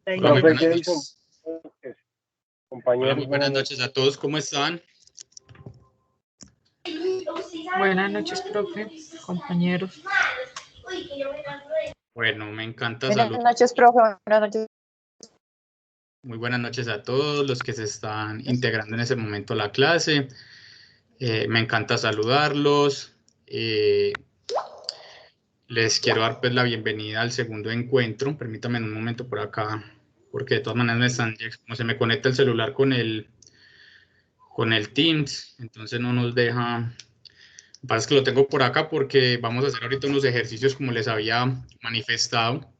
Hola, muy Profe buenas Jason, noches. compañeros. Hola, muy buenas noches a todos. ¿Cómo están? Buenas noches, profe, compañeros. Bueno, me encanta Buenas saludar. noches, profe. Buenas noches. Muy buenas noches a todos los que se están integrando en ese momento a la clase. Me encanta saludarlos. Les quiero dar pues la bienvenida al segundo encuentro. Permítanme un momento por acá, porque de todas maneras como se me conecta el celular con el Teams, entonces no nos deja. Lo que pasa es que lo tengo por acá porque vamos a hacer ahorita unos ejercicios como les había manifestado,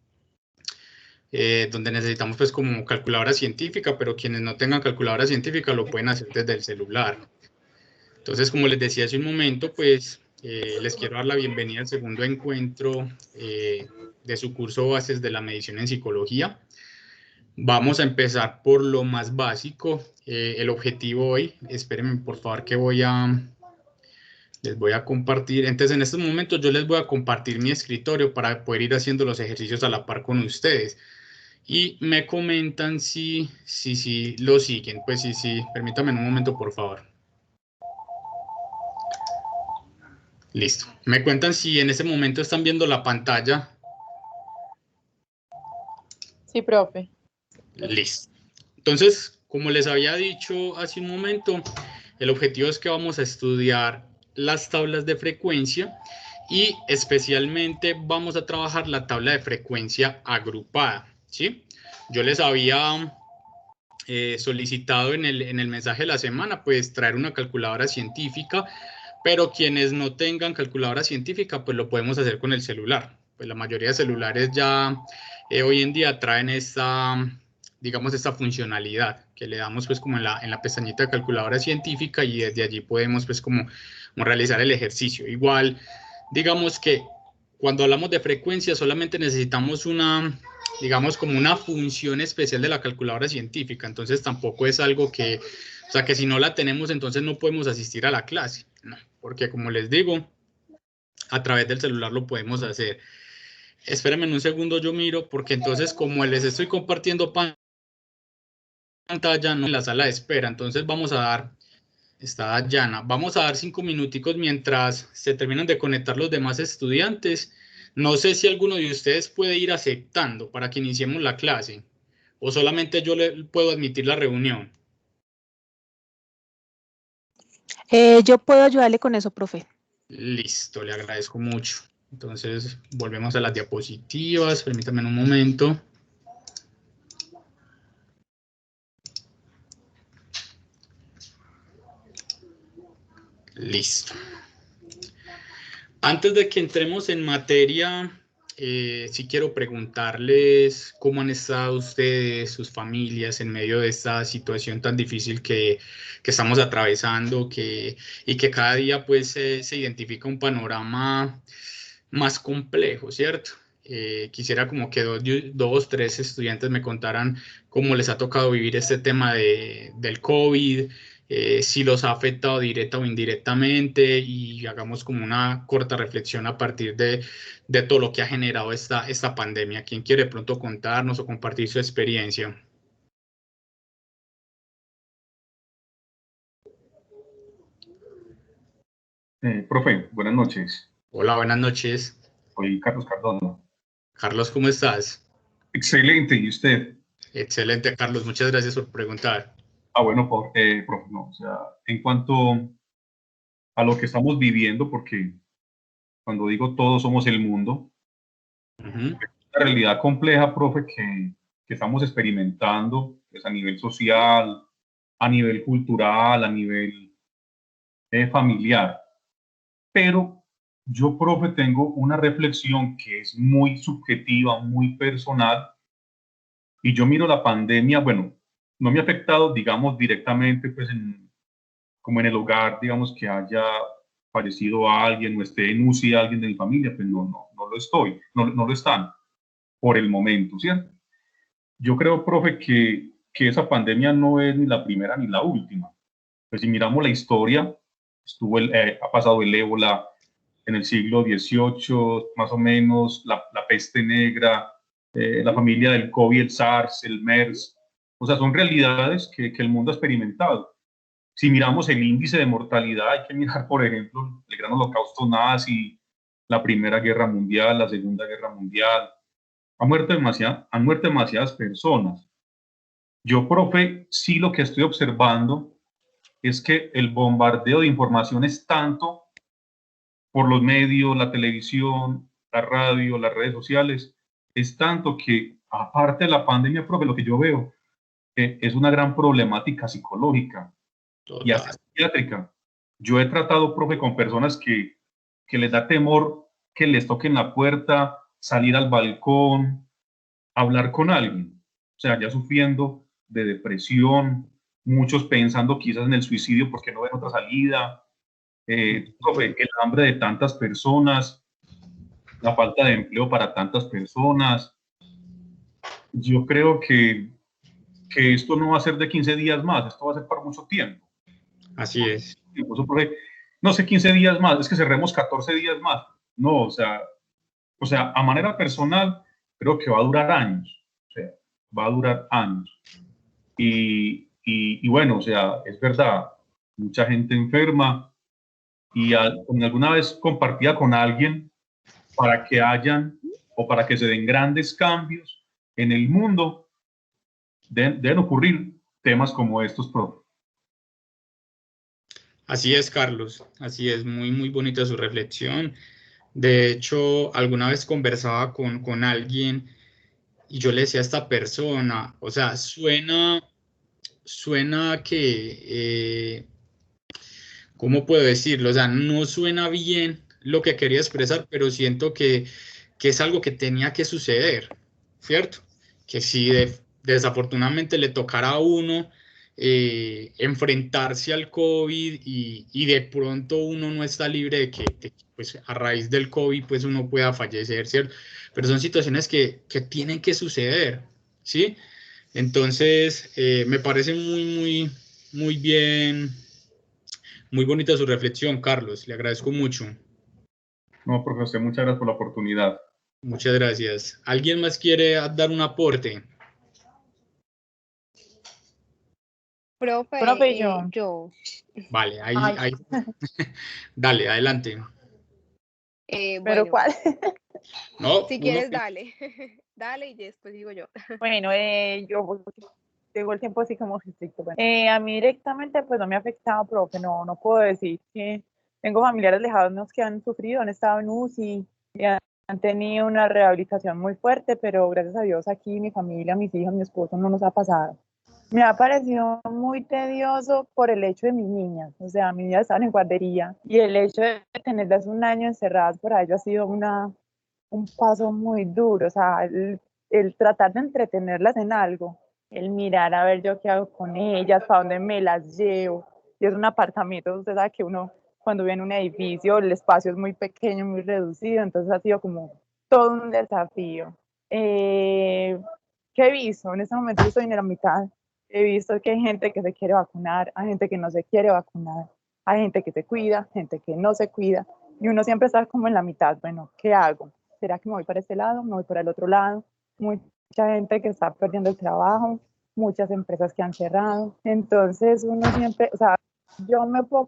donde necesitamos pues como calculadora científica, pero quienes no tengan calculadora científica lo pueden hacer desde el celular. Entonces, como les decía hace un momento, pues les quiero dar la bienvenida al segundo encuentro de su curso Bases de la Medición en Psicología. Vamos a empezar por lo más básico. El objetivo hoy, espérenme por favor que les voy a compartir. Entonces, en estos momentos yo les voy a compartir mi escritorio para poder ir haciendo los ejercicios a la par con ustedes. Y me comentan si lo siguen. Pues sí, permítanme un momento, por favor. Listo. Me cuentan si en ese momento están viendo la pantalla. Sí, profe. Listo. Entonces, como les había dicho hace un momento, el objetivo es que vamos a estudiar las tablas de frecuencia y especialmente vamos a trabajar la tabla de frecuencia agrupada, ¿sí? Yo les había solicitado en el mensaje de la semana, pues traer una calculadora científica, pero quienes no tengan calculadora científica, pues lo podemos hacer con el celular. Pues la mayoría de celulares ya hoy en día traen digamos, esta funcionalidad que le damos pues como en la pestañita de calculadora científica y desde allí podemos pues como realizar el ejercicio. Igual, digamos que cuando hablamos de frecuencia solamente necesitamos digamos, como una función especial de la calculadora científica, entonces tampoco es algo que, o sea, que si no la tenemos, entonces no podemos asistir a la clase, no, porque como les digo, a través del celular lo podemos hacer. Espérenme un segundo, yo miro, porque entonces como les estoy compartiendo pantalla, no en la sala de espera, entonces vamos a dar, está Dayana, vamos a dar 5 minuticos mientras se terminan de conectar los demás estudiantes. No sé si alguno de ustedes puede ir aceptando para que iniciemos la clase o solamente yo le puedo admitir la reunión. Yo puedo ayudarle con eso, profe. Listo, le agradezco mucho. Entonces volvemos a las diapositivas, permítanme un momento. Listo. Antes de que entremos en materia, sí quiero preguntarles cómo han estado ustedes, sus familias, en medio de esta situación tan difícil que estamos atravesando, y que cada día pues se identifica un panorama más complejo, ¿cierto? Quisiera como que dos, tres estudiantes me contaran cómo les ha tocado vivir este tema del COVID, si los ha afectado directa o indirectamente, y hagamos como una corta reflexión a partir de todo lo que ha generado esta pandemia. ¿Quién quiere de pronto contarnos o compartir su experiencia? Profe, buenas noches. Hola, buenas noches. Soy Carlos Cardona. Carlos, ¿cómo estás? Excelente, ¿y usted? Excelente, Carlos. Muchas gracias por preguntar. Bueno, profe, no, o sea, en cuanto a lo que estamos viviendo, porque cuando digo todos somos el mundo, es una realidad compleja, profe, que estamos experimentando pues, a nivel social, a nivel cultural, a nivel familiar. Pero yo, profe, tengo una reflexión que es muy subjetiva, muy personal, y yo miro la pandemia, bueno, no me ha afectado, digamos, directamente, pues, como en el hogar, digamos, que haya fallecido a alguien o esté en UCI a alguien de mi familia, pues no lo estoy, no lo están por el momento, ¿cierto? Yo creo, profe, que esa pandemia no es ni la primera ni la última. Pues si miramos la historia, ha pasado el ébola en el siglo XVIII, más o menos, la peste negra la familia del COVID, el SARS, el MERS. O sea, son realidades que el mundo ha experimentado. Si miramos el índice de mortalidad, hay que mirar, por ejemplo, el gran holocausto nazi, la Primera Guerra Mundial, la Segunda Guerra Mundial. Han muerto demasiadas personas. Yo, profe, sí lo que estoy observando es que el bombardeo de información es tanto por los medios, la televisión, la radio, las redes sociales, es tanto que, aparte de la pandemia, profe, lo que yo veo es una gran problemática psicológica y hasta psiquiátrica. Yo he tratado, profe, con personas que les da temor que les toquen la puerta, salir al balcón, hablar con alguien. O sea, ya sufriendo de depresión, muchos pensando quizás en el suicidio porque no ven otra salida. Profe, el hambre de tantas personas, la falta de empleo para tantas personas. Yo creo que esto no va a ser de 15 días más, esto va a ser para mucho tiempo. Así es. Incluso, profe, no sé, 15 días más, es que cerremos 14 días más. No, o sea, a manera personal, creo que va a durar años. O sea, va a durar años. Y bueno, o sea, es verdad, mucha gente enferma y alguna vez compartía con alguien para que hayan o para que se den grandes cambios en el mundo, deben ocurrir temas como estos, profe. Así es, Carlos. Así es, muy, muy bonita su reflexión. De hecho, alguna vez conversaba con alguien y yo le decía a esta persona, o sea, suena que, ¿cómo puedo decirlo? O sea, no suena bien lo que quería expresar, pero siento que es algo que tenía que suceder, ¿cierto? Que si desafortunadamente le tocara a uno enfrentarse al COVID y de pronto uno no está libre de que, pues, a raíz del COVID pues uno pueda fallecer, ¿cierto? Pero son situaciones que tienen que suceder, ¿sí? Entonces, me parece muy, muy, muy bien, muy bonita su reflexión, Carlos. Le agradezco mucho. No, profesor, muchas gracias por la oportunidad. Muchas gracias. ¿Alguien más quiere dar un aporte? Profe, yo. yo. Vale, ahí, Ay. ahí. Dale, adelante. ¿Pero Bueno, cuál? No, si quieres, dale. Dale y después digo yo. Bueno, yo tengo el tiempo así como estricto. Bueno, a mí directamente pues no me ha afectado, profe, no puedo decir que tengo familiares lejanos que han sufrido, han estado en UCI, y han tenido una rehabilitación muy fuerte, pero gracias a Dios aquí mi familia, mis hijos, mi esposo no nos ha pasado. Me ha parecido muy tedioso por el hecho de mis niñas, o sea, mis niñas estaban en guardería y el hecho de tenerlas un año encerradas por ello ha sido un paso muy duro, o sea, el tratar de entretenerlas en algo, el mirar a ver yo qué hago con ellas, para dónde me las llevo, y es un apartamento, usted sabe que uno cuando vive en un edificio el espacio es muy pequeño, muy reducido, entonces ha sido como todo un desafío. ¿Qué he visto? En este momento yo estoy en la mitad, he visto que hay gente que se quiere vacunar, hay gente que no se quiere vacunar, hay gente que se cuida, gente que no se cuida, y uno siempre está como en la mitad, bueno, ¿qué hago? ¿Será que me voy para este lado? ¿Me voy para el otro lado? Mucha gente que está perdiendo el trabajo, muchas empresas que han cerrado. Entonces uno siempre, o sea, yo me puedo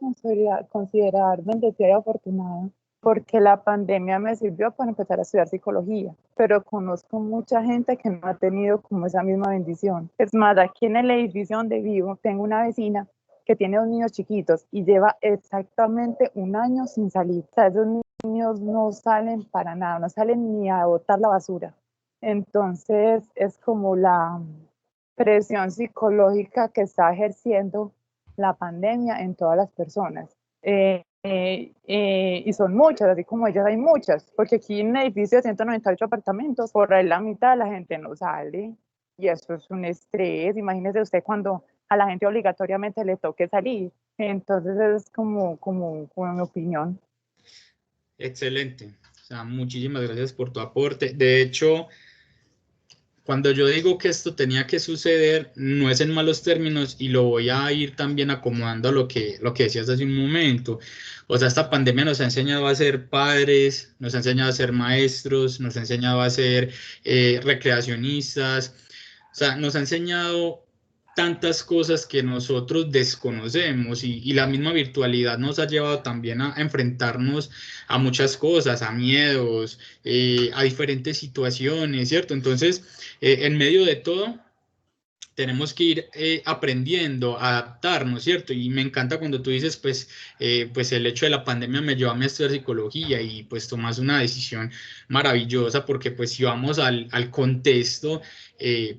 considerar bendecida y afortunada porque la pandemia me sirvió para empezar a estudiar psicología, pero conozco mucha gente que no ha tenido como esa misma bendición. Es más, aquí en el edificio donde vivo tengo una vecina que tiene 2 niños chiquitos y lleva exactamente 1 año sin salir. O sea, esos niños no salen para nada, no salen ni a botar la basura. Entonces es como la presión psicológica que está ejerciendo la pandemia en todas las personas. Y son muchas, así como ellas hay muchas, porque aquí en un edificio de 198 apartamentos, por ahí la mitad de la gente no sale, y eso es un estrés. Imagínese usted cuando a la gente obligatoriamente le toque salir. Entonces es como mi opinión. Excelente. O sea, muchísimas gracias por tu aporte. De hecho, cuando yo digo que esto tenía que suceder, no es en malos términos y lo voy a ir también acomodando a lo que decías hace un momento. O sea, esta pandemia nos ha enseñado a ser padres, nos ha enseñado a ser maestros, nos ha enseñado a ser recreacionistas, o sea, nos ha enseñado tantas cosas que nosotros desconocemos y la misma virtualidad nos ha llevado también a enfrentarnos a muchas cosas, a miedos, a diferentes situaciones, ¿cierto? Entonces, en medio de todo, tenemos que ir aprendiendo, a adaptarnos, ¿cierto? Y me encanta cuando tú dices, pues el hecho de la pandemia me llevó a estudiar psicología y pues tomas una decisión maravillosa porque pues si vamos al contexto,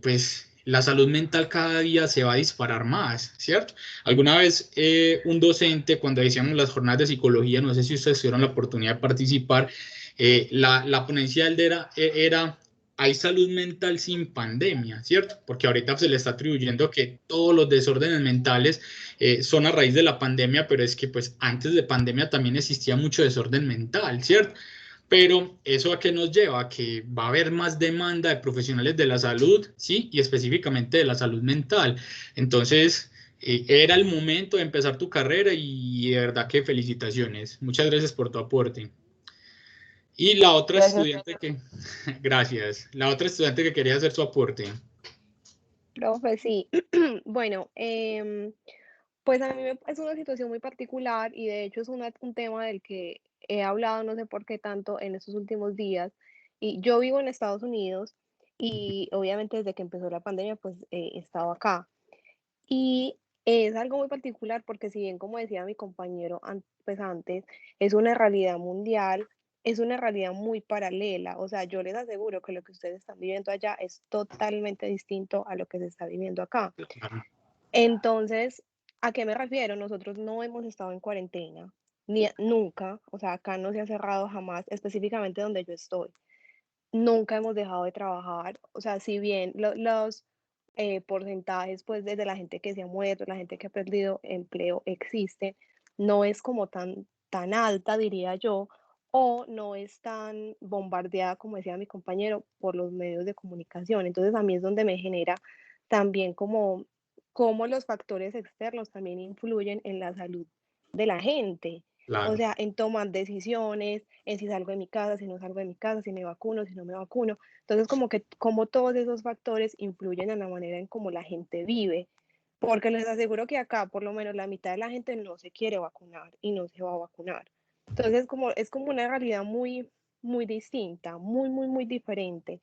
pues la salud mental cada día se va a disparar más, ¿cierto? Alguna vez un docente, cuando decíamos las jornadas de psicología, no sé si ustedes tuvieron la oportunidad de participar, la ponencia de él era hay salud mental sin pandemia, ¿cierto? Porque ahorita se le está atribuyendo que todos los desórdenes mentales son a raíz de la pandemia, pero es que pues antes de pandemia también existía mucho desorden mental, ¿cierto? Pero eso a qué nos lleva, a que va a haber más demanda de profesionales de la salud, ¿sí? Y específicamente de la salud mental. Entonces, era el momento de empezar tu carrera y de verdad que felicitaciones. Muchas gracias por tu aporte. Y la otra estudiante que, gracias, la otra estudiante que quería hacer su aporte. Profe, sí. Bueno, pues a mí es una situación muy particular y de hecho es un tema del que he hablado no sé por qué tanto en estos últimos días. Y yo vivo en Estados Unidos y obviamente desde que empezó la pandemia pues he estado acá. Y es algo muy particular porque si bien, como decía mi compañero pues antes, es una realidad mundial, es una realidad muy paralela. O sea, yo les aseguro que lo que ustedes están viviendo allá es totalmente distinto a lo que se está viviendo acá. Entonces, ¿a qué me refiero? Nosotros no hemos estado en cuarentena, ni nunca, o sea, acá no se ha cerrado jamás, específicamente donde yo estoy. Nunca hemos dejado de trabajar, o sea, si bien los porcentajes, pues, desde la gente que se ha muerto, la gente que ha perdido empleo existe, no es como tan alta, diría yo, o no es tan bombardeada, como decía mi compañero, por los medios de comunicación. Entonces, a mí es donde me genera también como los factores externos también influyen en la salud de la gente. O Claro. sea, en tomar decisiones, en si salgo de mi casa, si no salgo de mi casa, si me vacuno, si no me vacuno. Entonces, como todos esos factores influyen en la manera en cómo la gente vive, porque les aseguro que acá por lo menos la mitad de la gente no se quiere vacunar y no se va a vacunar. Entonces, es como una realidad muy distinta, muy diferente.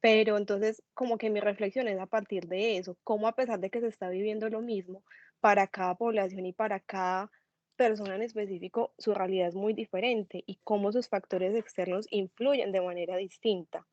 Pero entonces, como que mi reflexión es a partir de eso, cómo a pesar de que se está viviendo lo mismo, para cada población y para cada persona en específico, su realidad es muy diferente y cómo sus factores externos influyen de manera distinta.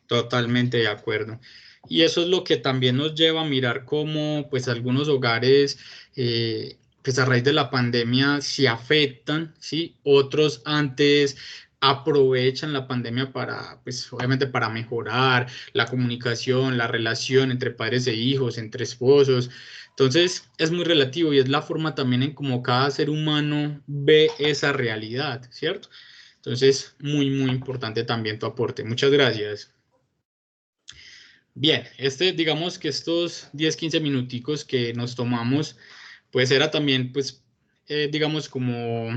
Totalmente de acuerdo. Y eso es lo que también nos lleva a mirar cómo pues algunos hogares pues a raíz de la pandemia se afectan, ¿sí? Otros antes aprovechan la pandemia para pues obviamente para mejorar la comunicación, la relación entre padres e hijos, entre esposos. Entonces es muy relativo y es la forma también en cómo cada ser humano ve esa realidad, ¿cierto? Entonces muy importante también tu aporte. Muchas gracias. Bien, digamos que estos 10-15 minuticos que nos tomamos, pues era también, pues, digamos, como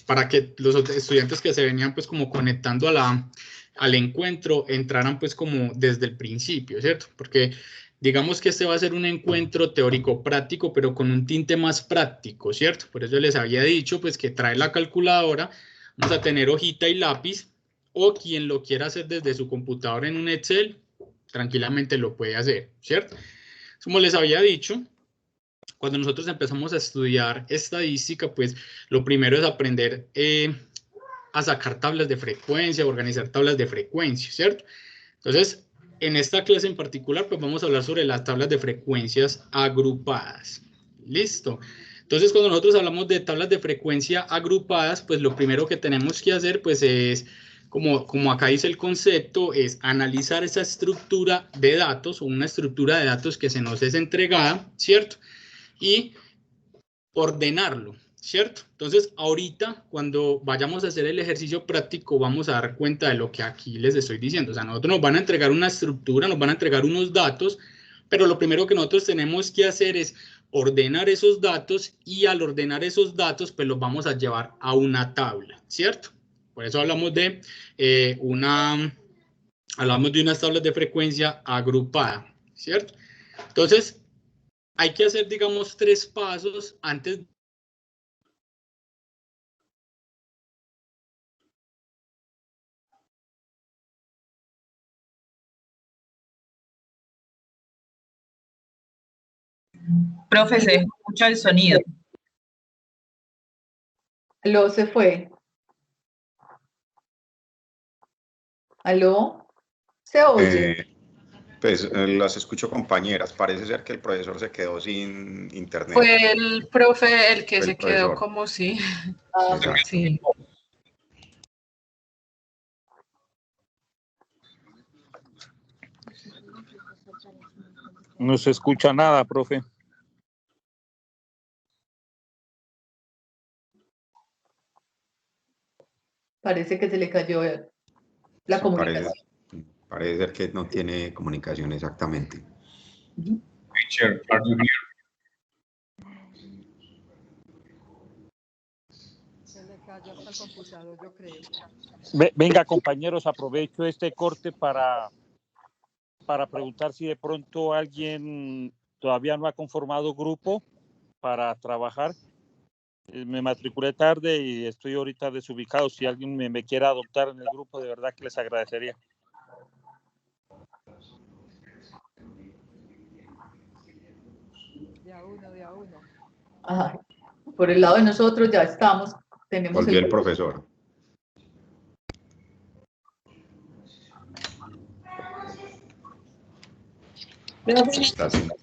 para que los estudiantes que se venían, pues, como conectando al encuentro, entraran, pues, como desde el principio, ¿cierto? Porque digamos que este va a ser un encuentro teórico-práctico, pero con un tinte más práctico, ¿cierto? Por eso les había dicho, pues, que trae la calculadora, vamos a tener hojita y lápiz, o quien lo quiera hacer desde su computadora en un Excel, tranquilamente lo puede hacer, ¿cierto? Como les había dicho, cuando nosotros empezamos a estudiar estadística, pues lo primero es aprender a sacar tablas de frecuencia, organizar tablas de frecuencia, ¿cierto? Entonces, en esta clase en particular, pues vamos a hablar sobre las tablas de frecuencias agrupadas. ¿Listo? Entonces, cuando nosotros hablamos de tablas de frecuencia agrupadas, pues lo primero que tenemos que hacer, pues es, como acá dice el concepto, es analizar esa estructura de datos o una estructura de datos que se nos es entregada, ¿cierto? Y ordenarlo, ¿cierto? Entonces, ahorita, cuando vayamos a hacer el ejercicio práctico, vamos a dar cuenta de lo que aquí les estoy diciendo. O sea, nosotros nos van a entregar una estructura, nos van a entregar unos datos, pero lo primero que nosotros tenemos que hacer es ordenar esos datos, y al ordenar esos datos, pues los vamos a llevar a una tabla, ¿cierto? Por eso hablamos de unas tablas de frecuencia agrupada, ¿cierto? Entonces, hay que hacer, digamos, 3 pasos antes. Profe, se escucha el sonido. Aló, se fue. Aló, se oye. Pues las escucho, compañeras. Parece ser que el profesor se quedó sin internet. Fue el profe el que Fue el se quedó profesor. como si. Exacto. Sí. No se escucha nada, profe. Parece que se le cayó la Sí, comunicación. parece ser que no tiene comunicación exactamente. Teacher, are you here? Se le cayó hasta el computador, yo creo. Venga, compañeros, aprovecho este corte para preguntar si de pronto alguien todavía no ha conformado grupo para trabajar. Me matriculé tarde y estoy ahorita desubicado. Si alguien me quiere adoptar en el grupo, de verdad que les agradecería. De a uno. Ajá. Por el lado de nosotros ya estamos. Tenemos Volvió el profesor.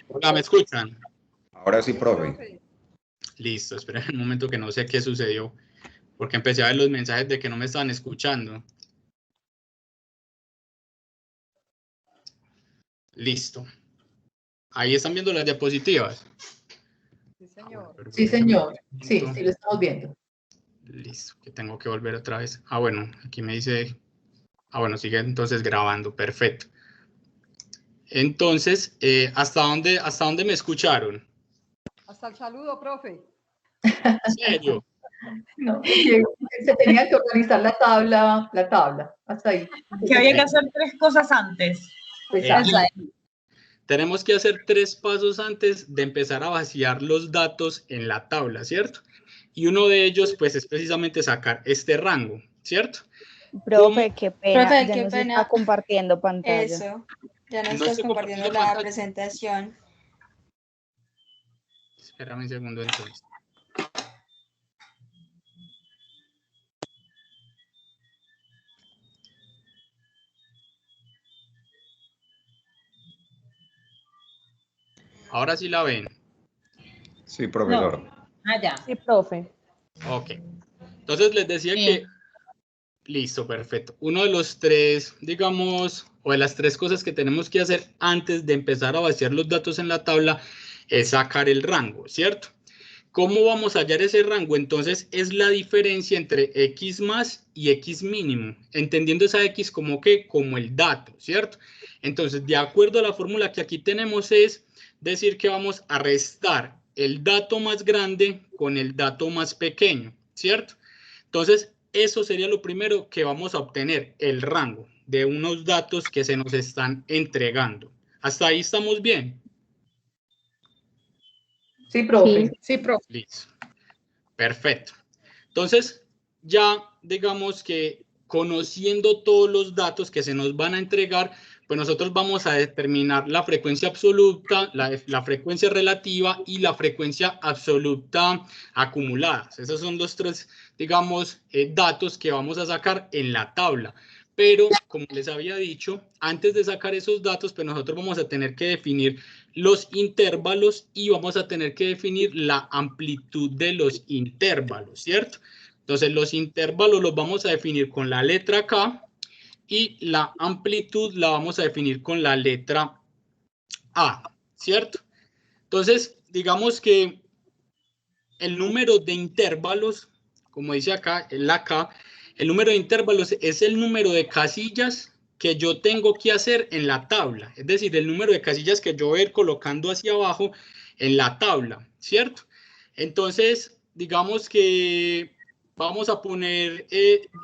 Hola, ¿me escuchan? Ahora sí, profe. Listo, esperen un momento que no sé qué sucedió, porque empecé a ver los mensajes de que no me estaban escuchando. Listo. Ahí están viendo las diapositivas. Sí, señor. Sí, señor. Sí, sí lo estamos viendo. Listo, que tengo que volver otra vez. Ah, bueno, aquí me dice... Ah, bueno, sigue entonces grabando, perfecto. Entonces, ¿hasta dónde me escucharon? Hasta el saludo, profe. ¿En serio? No, se tenía que organizar la tabla, hasta ahí. Que había que hacer 3 cosas antes. Tenemos que hacer 3 pasos antes de empezar a vaciar los datos en la tabla, ¿cierto? Y uno de ellos, pues, es precisamente sacar este rango, ¿cierto? Profe, qué pena, Profe, ya qué nos pena. está compartiendo pantalla. Eso, ya no No estás estoy compartiendo compartiendo la pantalla. presentación. Espérame un segundo entonces. Ahora sí la ven. Sí, profesor. No. Ah, ya. Sí, profe. Ok. Entonces les decía que... Listo, perfecto. Uno de los 3, digamos, o de las 3 cosas que tenemos que hacer antes de empezar a vaciar los datos en la tabla es sacar el rango, ¿cierto? ¿Cómo vamos a hallar ese rango? Entonces es la diferencia entre x más y x mínimo, entendiendo esa x como que, como el dato, ¿cierto? Entonces, de acuerdo a la fórmula que aquí tenemos, es decir que vamos a restar el dato más grande con el dato más pequeño, ¿cierto? Entonces, eso sería lo primero que vamos a obtener, el rango de unos datos que se nos están entregando. ¿Hasta ahí estamos bien? Sí, profe. Sí, profe. Listo. Perfecto. Entonces, ya digamos que conociendo todos los datos que se nos van a entregar, pues nosotros vamos a determinar la frecuencia absoluta, la frecuencia relativa y la frecuencia absoluta acumuladas. Esos son los 3, digamos, datos que vamos a sacar en la tabla. Pero, como les había dicho, antes de sacar esos datos, pues nosotros vamos a tener que definir los intervalos y vamos a tener que definir la amplitud de los intervalos, ¿cierto? Entonces, los intervalos los vamos a definir con la letra K y la amplitud la vamos a definir con la letra A, ¿cierto? Entonces, digamos que el número de intervalos, como dice acá, el número de intervalos es el número de casillas que yo tengo que hacer en la tabla, es decir, el número de casillas que yo voy a ir colocando hacia abajo en la tabla, ¿cierto? Entonces, digamos que vamos a poner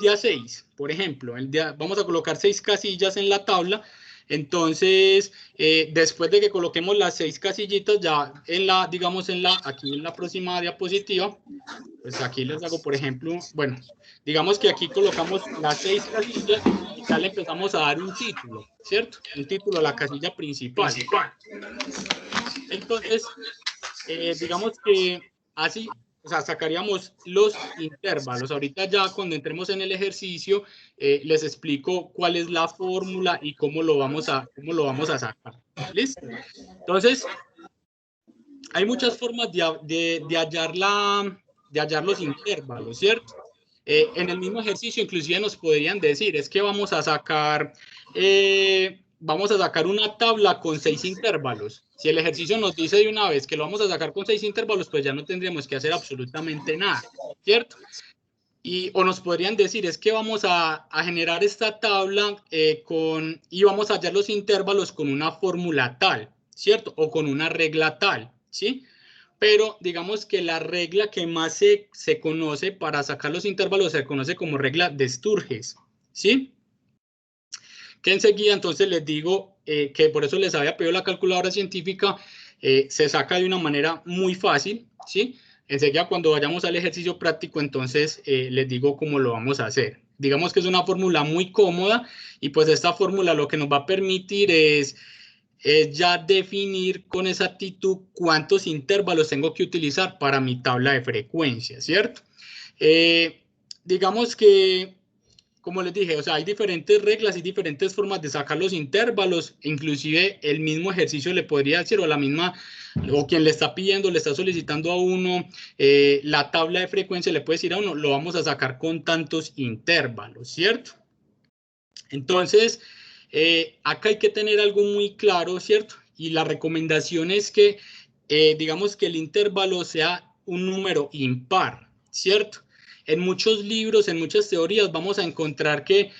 día 6, por ejemplo, vamos a colocar 6 casillas en la tabla. Entonces, después de que coloquemos las 6 casillitas, ya digamos aquí en la próxima diapositiva, pues aquí les hago, por ejemplo, bueno, digamos que aquí colocamos las 6 casillas y ya le empezamos a dar un título, ¿cierto? Un título a la casilla principal. Entonces, digamos que así, o sea, sacaríamos los intervalos. Ahorita ya cuando entremos en el ejercicio, les explico cuál es la fórmula y cómo lo vamos a sacar. ¿Listo? Entonces, hay muchas formas de hallar los intervalos, ¿cierto? En el mismo ejercicio inclusive nos podrían decir, es que vamos a sacar una tabla con 6 intervalos. Si el ejercicio nos dice de una vez que lo vamos a sacar con 6 intervalos, pues ya no tendríamos que hacer absolutamente nada, ¿cierto? O nos podrían decir, es que vamos a generar esta tabla y vamos a hallar los intervalos con una fórmula tal, ¿cierto? O con una regla tal, ¿sí? Pero digamos que la regla que más se conoce para sacar los intervalos se conoce como regla de Sturges, ¿sí? Que enseguida entonces les digo que por eso les había pedido la calculadora científica, se saca de una manera muy fácil, ¿sí? Enseguida cuando vayamos al ejercicio práctico, entonces les digo cómo lo vamos a hacer. Digamos que es una fórmula muy cómoda y pues esta fórmula lo que nos va a permitir es ya definir con exactitud cuántos intervalos tengo que utilizar para mi tabla de frecuencia, ¿cierto? Digamos que, como les dije, o sea, hay diferentes reglas y diferentes formas de sacar los intervalos, inclusive el mismo ejercicio le podría decir, o quien le está pidiendo, le está solicitando a uno la tabla de frecuencia, le puede decir a uno, lo vamos a sacar con tantos intervalos, ¿cierto? Entonces, acá hay que tener algo muy claro, ¿cierto? Y la recomendación es que, digamos que el intervalo sea un número impar, ¿cierto? En muchos libros, en muchas teorías, vamos a encontrar que,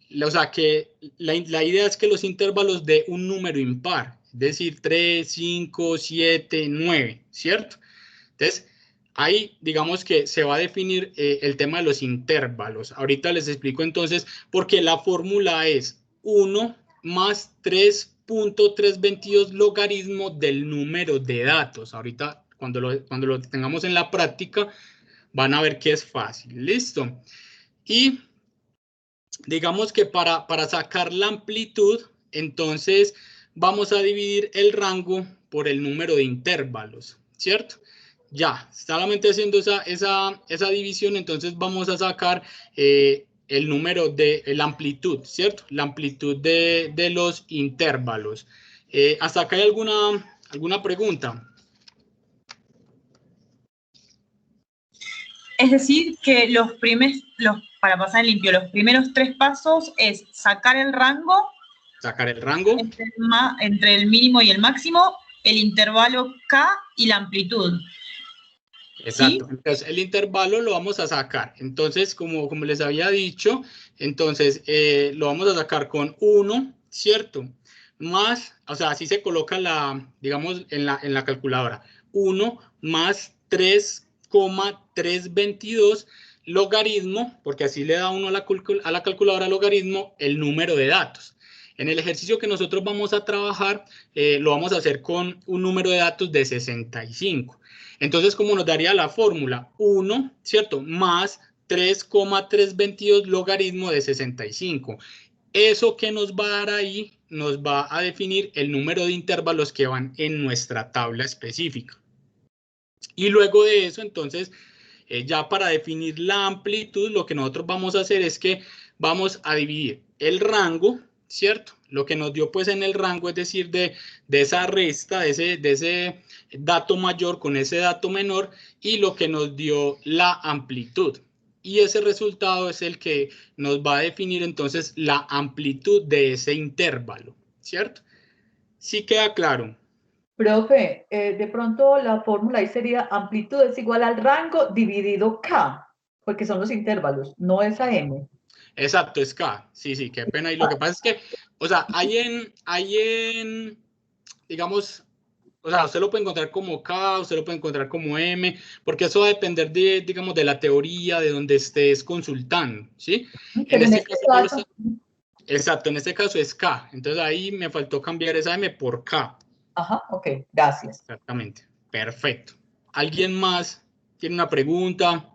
la idea es que los intervalos de un número impar, es decir, 3, 5, 7, 9, ¿cierto? Entonces, ahí digamos que se va a definir el tema de los intervalos. Ahorita les explico entonces, porque la fórmula es 1 más 3.322 logaritmo del número de datos. Ahorita, cuando lo tengamos en la práctica, van a ver que es fácil. ¿Listo? Y digamos que para sacar la amplitud, entonces vamos a dividir el rango por el número de intervalos, ¿cierto? Ya, solamente haciendo esa división, entonces vamos a sacar el número de la amplitud, ¿cierto? La amplitud de los intervalos. ¿Hasta acá hay alguna pregunta? Es decir, que para pasar limpio, los primeros 3 pasos es sacar el rango. Sacar el rango. Entre el mínimo y el máximo, el intervalo K y la amplitud. Exacto. ¿Sí? Entonces, el intervalo lo vamos a sacar. Entonces, como les había dicho, entonces lo vamos a sacar con 1, ¿cierto? Más, o sea, así se coloca digamos, en la calculadora. 1 más 3,322 logaritmo, porque así le da uno a la calculadora logaritmo el número de datos. En el ejercicio que nosotros vamos a trabajar, lo vamos a hacer con un número de datos de 65. Entonces, ¿cómo nos daría la fórmula? 1, ¿cierto? Más 3,322 logaritmo de 65. Eso que nos va a dar ahí, nos va a definir el número de intervalos que van en nuestra tabla específica. Y luego de eso, entonces, ya para definir la amplitud, lo que nosotros vamos a hacer es que vamos a dividir el rango, ¿cierto? Lo que nos dio pues en el rango, es decir, de esa resta, de ese dato mayor con ese dato menor, y lo que nos dio la amplitud. Y ese resultado es el que nos va a definir entonces la amplitud de ese intervalo, ¿cierto? ¿Sí queda claro? Profe, de pronto la fórmula ahí sería amplitud es igual al rango dividido K, porque son los intervalos, no es AM. Exacto, es K. Sí, sí, qué pena. Y lo que pasa es que, o sea, digamos, o sea, usted lo puede encontrar como K, usted lo puede encontrar como M, porque eso va a depender de, digamos, de la teoría, de donde estés consultando, ¿sí? Pero En este caso, exacto, en este caso es K. Entonces ahí me faltó cambiar esa M por K. Ajá, ok, gracias. Exactamente, perfecto. ¿Alguien más tiene una pregunta?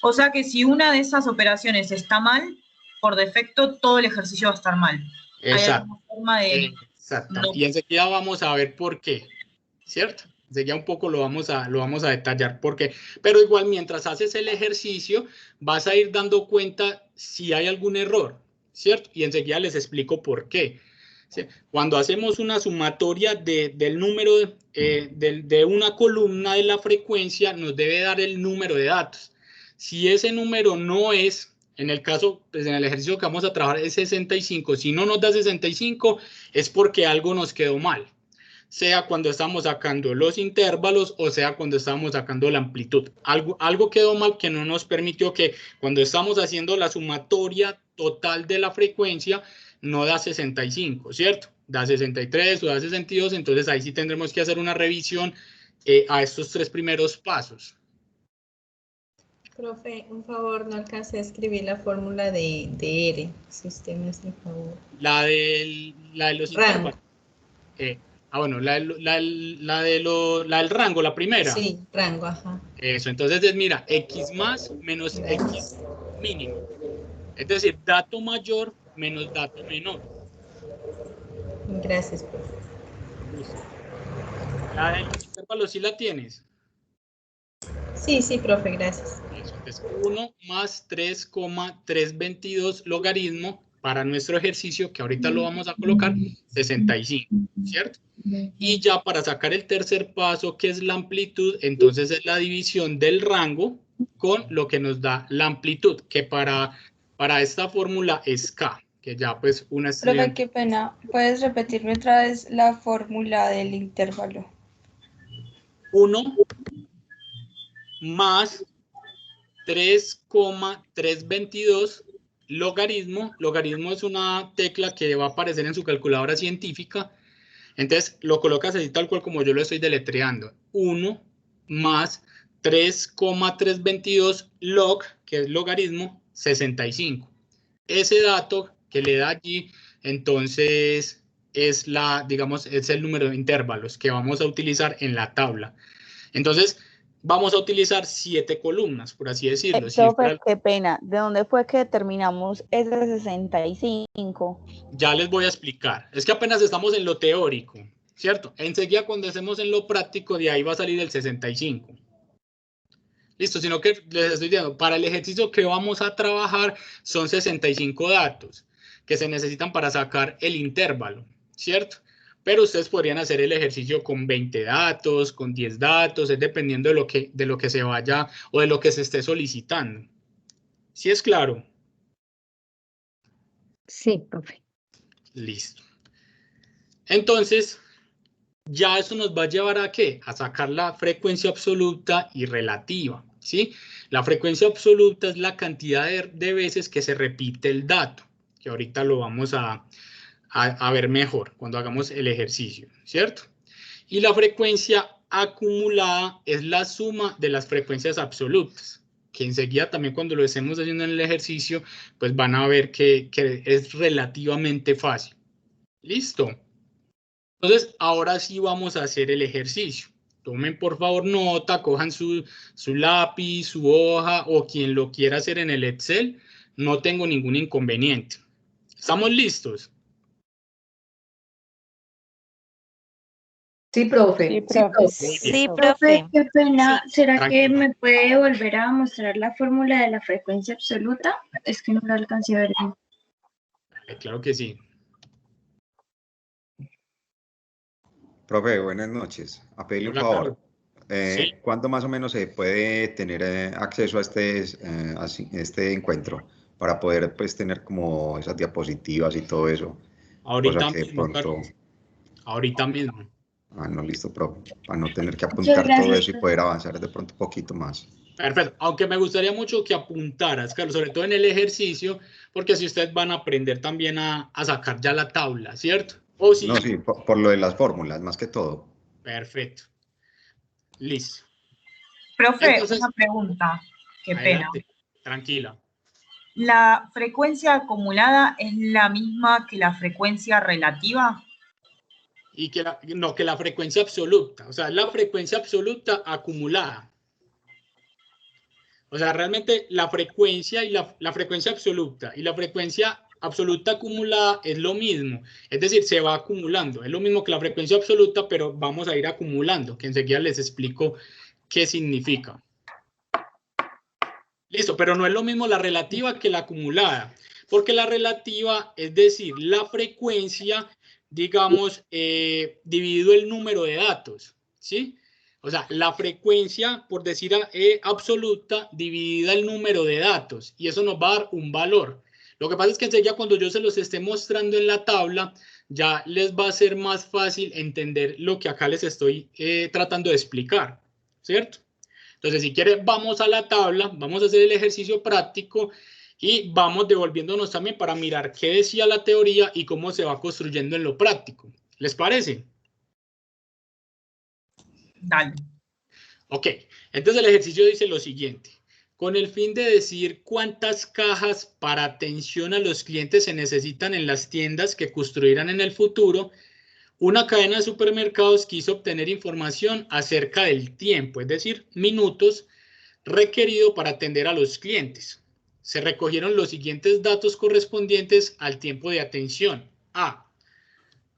O sea que si una de esas operaciones está mal, por defecto todo el ejercicio va a estar mal. Exacto. ¿Hay alguna forma de...? Exacto. No. Y enseguida vamos a ver por qué, ¿cierto? Enseguida un poco lo vamos a detallar por qué. Pero igual mientras haces el ejercicio vas a ir dando cuenta si hay algún error, ¿cierto? Y enseguida les explico por qué. ¿Sí? Cuando hacemos una sumatoria del número de una columna de la frecuencia, nos debe dar el número de datos. Si ese número no es, en el caso, pues en el ejercicio que vamos a trabajar es 65, si no nos da 65 es porque algo nos quedó mal, sea cuando estamos sacando los intervalos o sea cuando estamos sacando la amplitud. Algo quedó mal que no nos permitió que cuando estamos haciendo la sumatoria total de la frecuencia no da 65, ¿cierto? Da 63 o da 62, entonces ahí sí tendremos que hacer una revisión a estos tres primeros pasos. Profe, un favor, no alcancé a escribir la fórmula de R, si usted me hace el favor. La de los intervalos. Bueno, la del rango, la primera. Sí, rango, ajá. Eso, entonces mira, X más menos X mínimo. Es decir, dato mayor menos dato menor. Gracias, profe. La de los intervalos, ¿sí la tienes? Sí, sí, profe, gracias. Eso, entonces 1 más 3,322 logaritmo para nuestro ejercicio, que ahorita lo vamos a colocar, 65, ¿cierto? Y ya para sacar el tercer paso, que es la amplitud, entonces es la división del rango con lo que nos da la amplitud, que para esta fórmula es K, que ya pues una estudiante... Profe, qué pena, ¿puedes repetirme otra vez la fórmula del intervalo? 1 más 3,322 logaritmo. Logaritmo es una tecla que va a aparecer en su calculadora científica. Entonces lo colocas así tal cual como yo lo estoy deletreando. 1 más 3,322 log, que es logaritmo, 65. Ese dato que le da allí, entonces es digamos, es el número de intervalos que vamos a utilizar en la tabla. Entonces, vamos a utilizar 7 columnas, por así decirlo. Profe, qué pena. ¿De dónde fue que determinamos ese 65? Ya les voy a explicar. Es que apenas estamos en lo teórico, ¿cierto? Enseguida cuando estemos en lo práctico, de ahí va a salir el 65. Listo, sino que les estoy diciendo, para el ejercicio que vamos a trabajar son 65 datos que se necesitan para sacar el intervalo, ¿cierto? Pero ustedes podrían hacer el ejercicio con 20 datos, con 10 datos, es dependiendo de lo que se vaya o de lo que se esté solicitando. ¿Sí es claro? Sí, profe. Listo. Entonces, ya eso nos va a llevar ¿a qué? A sacar la frecuencia absoluta y relativa, ¿sí? La frecuencia absoluta es la cantidad de veces que se repite el dato, que ahorita lo vamos a ver mejor cuando hagamos el ejercicio, ¿cierto? Y la frecuencia acumulada es la suma de las frecuencias absolutas, que enseguida también cuando lo estemos haciendo en el ejercicio, pues van a ver que es relativamente fácil. ¿Listo? Entonces, ahora sí vamos a hacer el ejercicio. Tomen por favor nota, cojan su lápiz, su hoja o quien lo quiera hacer en el Excel. No tengo ningún inconveniente. ¿Estamos listos? Sí, profe. Sí, profe, qué pena. ¿Será que me puede volver a mostrar la fórmula de la frecuencia absoluta? Es que no la alcancé a ver. Claro que sí. Profe, buenas noches. A pedirle un favor. ¿Sí? ¿Cuándo más o menos se puede tener acceso a este encuentro? Para poder pues tener como esas diapositivas y todo eso. Ahorita cosa que de mismo, pronto... Carlos. Ahorita mismo. Ah, no, listo, profe. Para no tener que Muchas apuntar todo gracias, eso y poder avanzar de pronto un poquito más. Perfecto, aunque me gustaría mucho que apuntaras, Carlos, sobre todo en el ejercicio, porque así ustedes van a aprender también a sacar ya la tabla, ¿cierto? O si... No, sí, por lo de las fórmulas, más que todo. Perfecto. Listo. Profe, Entonces, una pregunta. Qué pena. adelante, tranquila. ¿La frecuencia acumulada es la misma que la frecuencia relativa? Y que la frecuencia absoluta, o sea, la frecuencia absoluta acumulada. O sea, realmente la frecuencia y la frecuencia absoluta y la frecuencia absoluta acumulada es lo mismo. Es decir, se va acumulando. Es lo mismo que la frecuencia absoluta, pero vamos a ir acumulando, que enseguida les explico qué significa. Listo, pero no es lo mismo la relativa que la acumulada, porque la relativa, es decir, la frecuencia, digamos, dividido el número de datos, ¿sí? O sea, la frecuencia, por decir absoluta, dividida el número de datos, y eso nos va a dar un valor. Lo que pasa es que enseguida cuando yo se los esté mostrando en la tabla, ya les va a ser más fácil entender lo que acá les estoy tratando de explicar, ¿cierto? Entonces, si quiere, vamos a la tabla, vamos a hacer el ejercicio práctico y vamos devolviéndonos también para mirar qué decía la teoría y cómo se va construyendo en lo práctico. ¿Les parece? Dale. Ok, entonces el ejercicio dice lo siguiente. Con el fin de decir cuántas cajas para atención a los clientes se necesitan en las tiendas que construirán en el futuro, una cadena de supermercados quiso obtener información acerca del tiempo, es decir, minutos, requerido para atender a los clientes. Se recogieron los siguientes datos correspondientes al tiempo de atención.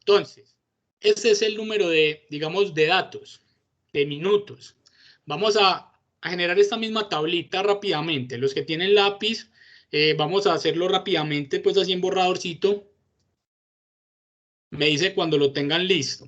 Entonces, este es el número de, digamos, de datos, de minutos. Vamos a generar esta misma tablita rápidamente. Los que tienen lápiz, vamos a hacerlo rápidamente, pues así en borradorcito. Me dice cuando lo tengan listo.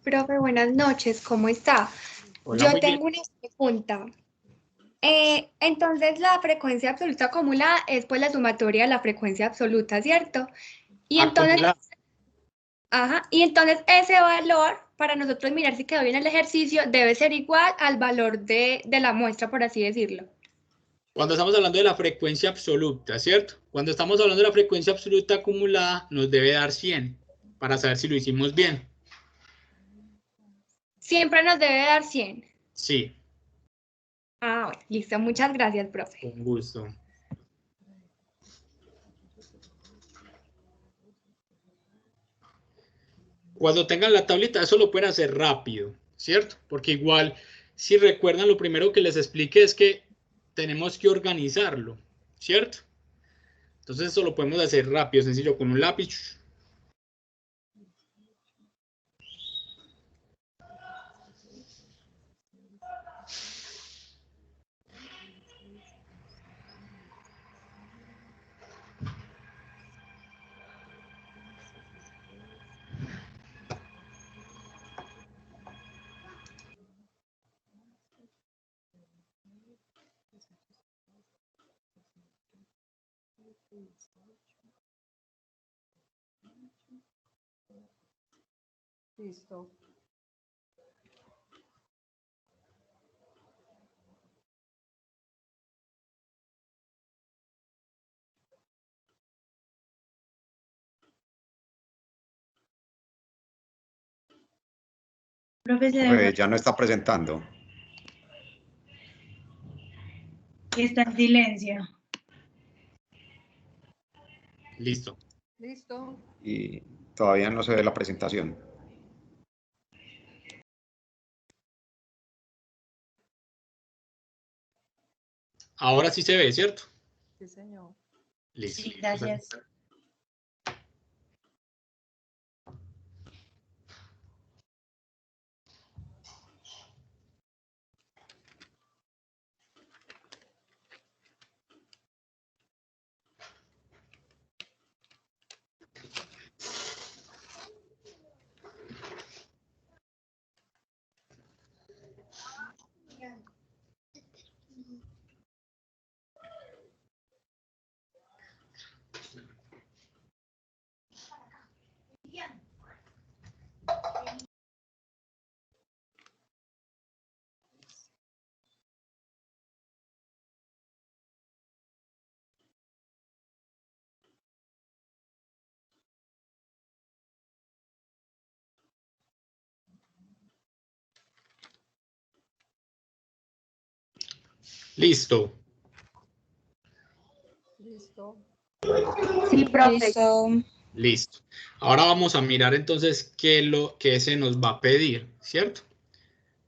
Profe, buenas noches, ¿cómo está? Hola, Yo muy bien. tengo una pregunta. Entonces, la frecuencia absoluta acumulada es pues la sumatoria de la frecuencia absoluta, ¿cierto? Y entonces, y entonces ese valor, para nosotros mirar si quedó bien el ejercicio, debe ser igual al valor de la muestra, por así decirlo. Cuando estamos hablando de la frecuencia absoluta, ¿cierto? Cuando estamos hablando de la frecuencia absoluta acumulada, nos debe dar 100 para saber si lo hicimos bien. Siempre nos debe dar 100. Sí. Bueno, listo. Muchas gracias, profe. Con gusto. Cuando tengan la tablita, eso lo pueden hacer rápido, ¿cierto? Porque igual, si recuerdan, lo primero que les expliqué es que tenemos que organizarlo, ¿cierto? Entonces eso lo podemos hacer rápido, sencillo, con un lápiz. Listo. Profesor, Ya no está presentando. está en silencio. Listo. Listo. Y todavía no se ve la presentación. Ahora sí se ve, ¿cierto? Sí, señor. Listo. Sí, gracias. Listo. Listo. Sí, profe. Listo. Ahora vamos a mirar entonces qué se nos va a pedir, ¿cierto?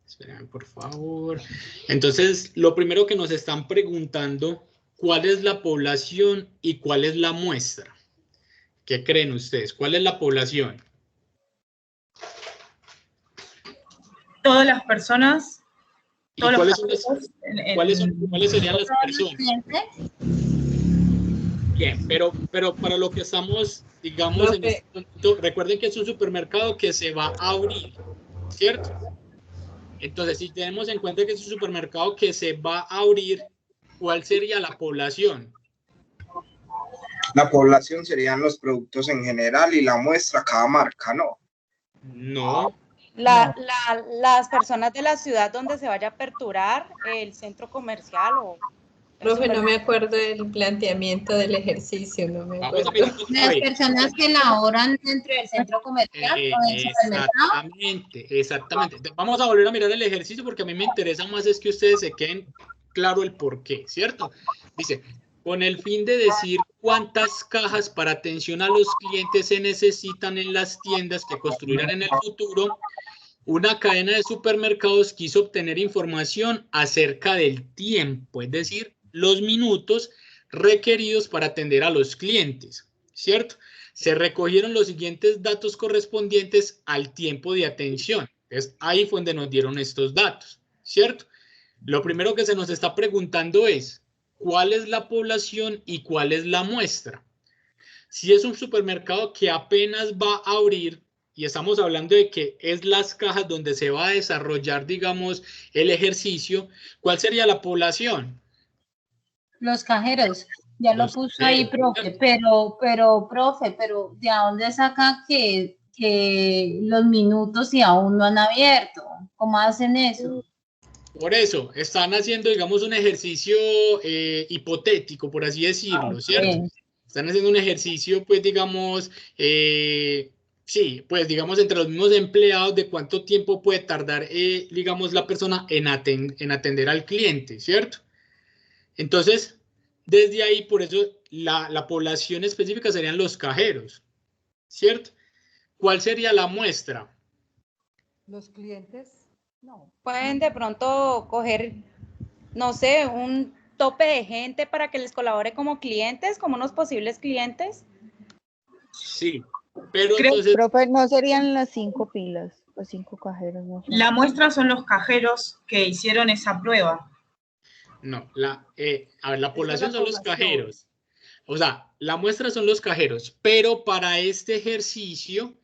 Esperen, por favor. Entonces, lo primero que nos están preguntando, ¿cuál es la población y cuál es la muestra? ¿Qué creen ustedes? ¿Cuál es la población? Todas las personas. ¿Y cuáles serían las personas? Bien, pero para lo que estamos, digamos, en este momento, recuerden que es un supermercado que se va a abrir, ¿cierto? Entonces, si tenemos en cuenta que es un supermercado que se va a abrir, ¿cuál sería la población? La población serían los productos en general y la muestra cada marca, ¿no? No. Las personas de la ciudad donde se vaya a aperturar el centro comercial o... Profe, no me acuerdo del planteamiento del ejercicio, no me acuerdo. Las personas que laboran dentro del centro comercial o del supermercado. Exactamente. Vamos a volver a mirar el ejercicio porque a mí me interesa más es que ustedes se queden claro el por qué, ¿cierto? Dice, con el fin de decir cuántas cajas para atención a los clientes se necesitan en las tiendas que construirán en el futuro, una cadena de supermercados quiso obtener información acerca del tiempo, es decir, los minutos requeridos para atender a los clientes, ¿cierto? Se recogieron los siguientes datos correspondientes al tiempo de atención. Entonces, ahí fue donde nos dieron estos datos, ¿cierto? Lo primero que se nos está preguntando es, ¿cuál es la población y cuál es la muestra? Si es un supermercado que apenas va a abrir, y estamos hablando de que es las cajas donde se va a desarrollar, digamos, el ejercicio, ¿cuál sería la población? Los cajeros, ya lo puso ahí, profe, pero, profe, ¿de dónde saca que los minutos y aún no han abierto? ¿Cómo hacen eso? Por eso, están haciendo, digamos, un ejercicio hipotético, por así decirlo, ¿cierto? Están haciendo un ejercicio, pues, digamos, sí, pues, digamos, entre los mismos empleados de cuánto tiempo puede tardar, digamos, la persona en atender al cliente, ¿cierto? Entonces, desde ahí, por eso, la población específica serían los cajeros, ¿cierto? ¿Cuál sería la muestra? Los clientes, no. Pueden de pronto coger, no sé, un tope de gente para que les colabore como clientes, como unos posibles clientes. Sí, pero entonces... Profe, ¿no serían las 5 pilas, los 5 cajeros? No sé. La muestra son los cajeros que hicieron esa prueba. No, a ver, la población son los cajeros. O sea, la muestra son los cajeros, pero para este ejercicio,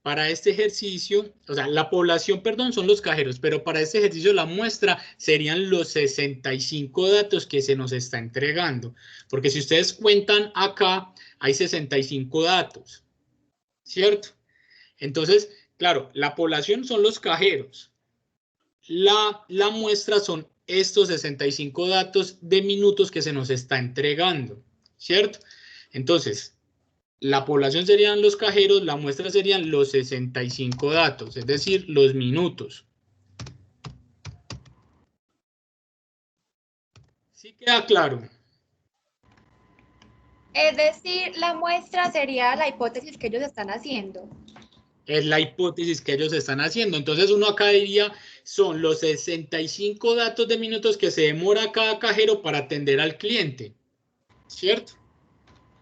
o sea, la población, perdón, son los cajeros, pero para este ejercicio la muestra serían los 65 datos que se nos está entregando. Porque si ustedes cuentan acá, hay 65 datos, ¿cierto? Entonces, claro, la población son los cajeros. La muestra son estos 65 datos de minutos que se nos está entregando, ¿cierto? Entonces, La población serían los cajeros, la muestra serían los 65 datos, es decir, los minutos. ¿Sí queda claro? Es decir, la muestra sería la hipótesis que ellos están haciendo. Es la hipótesis que ellos están haciendo. Entonces uno acá diría, son los 65 datos de minutos que se demora cada cajero para atender al cliente, ¿cierto?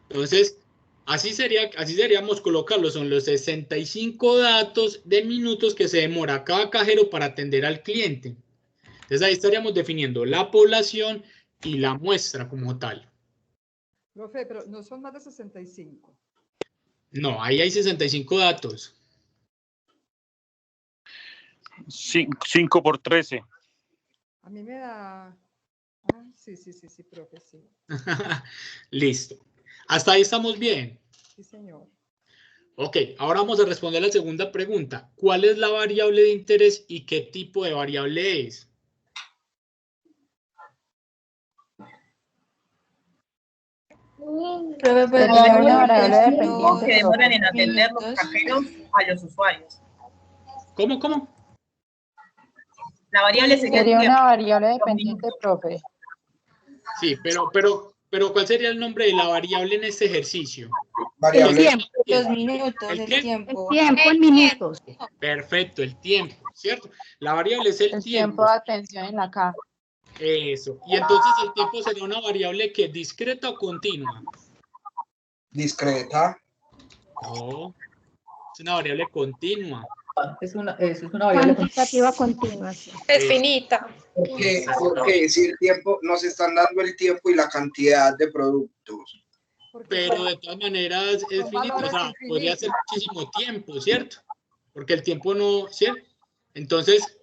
Entonces, así seríamos colocarlo, son los 65 datos de minutos que se demora cada cajero para atender al cliente. Entonces ahí estaríamos definiendo la población y la muestra como tal. Profe, pero no son más de 65. No, ahí hay 65 datos. 5 por 13. A mí me da... sí, profe, sí. Listo. Hasta ahí estamos bien. Sí, señor. Ok, ahora vamos a responder la segunda pregunta. ¿Cuál es la variable de interés y qué tipo de variable es? Pero Sería una variable el tiempo dependiente, que demoran profe. en atender los cajeros a los usuarios. ¿Cómo? La variable sería el Sería tiempo. una variable dependiente, profe. Sí, pero ¿cuál sería el nombre de la variable en este ejercicio? El tiempo, ¿El los minutos, ¿El el qué? tiempo. El tiempo en minutos. Perfecto, el tiempo, ¿cierto? La variable es el El tiempo. tiempo de atención en la caja. Eso. Y entonces el tiempo sería una variable que discreta o continua. Discreta. No, es una variable continua. Es una variable Cuantitativa continua. Es finita. Porque si el tiempo, nos están dando el tiempo y la cantidad de productos. Pero de todas maneras es finito, o sea, podría ser muchísimo tiempo, ¿cierto? Porque el tiempo no, ¿cierto? Entonces,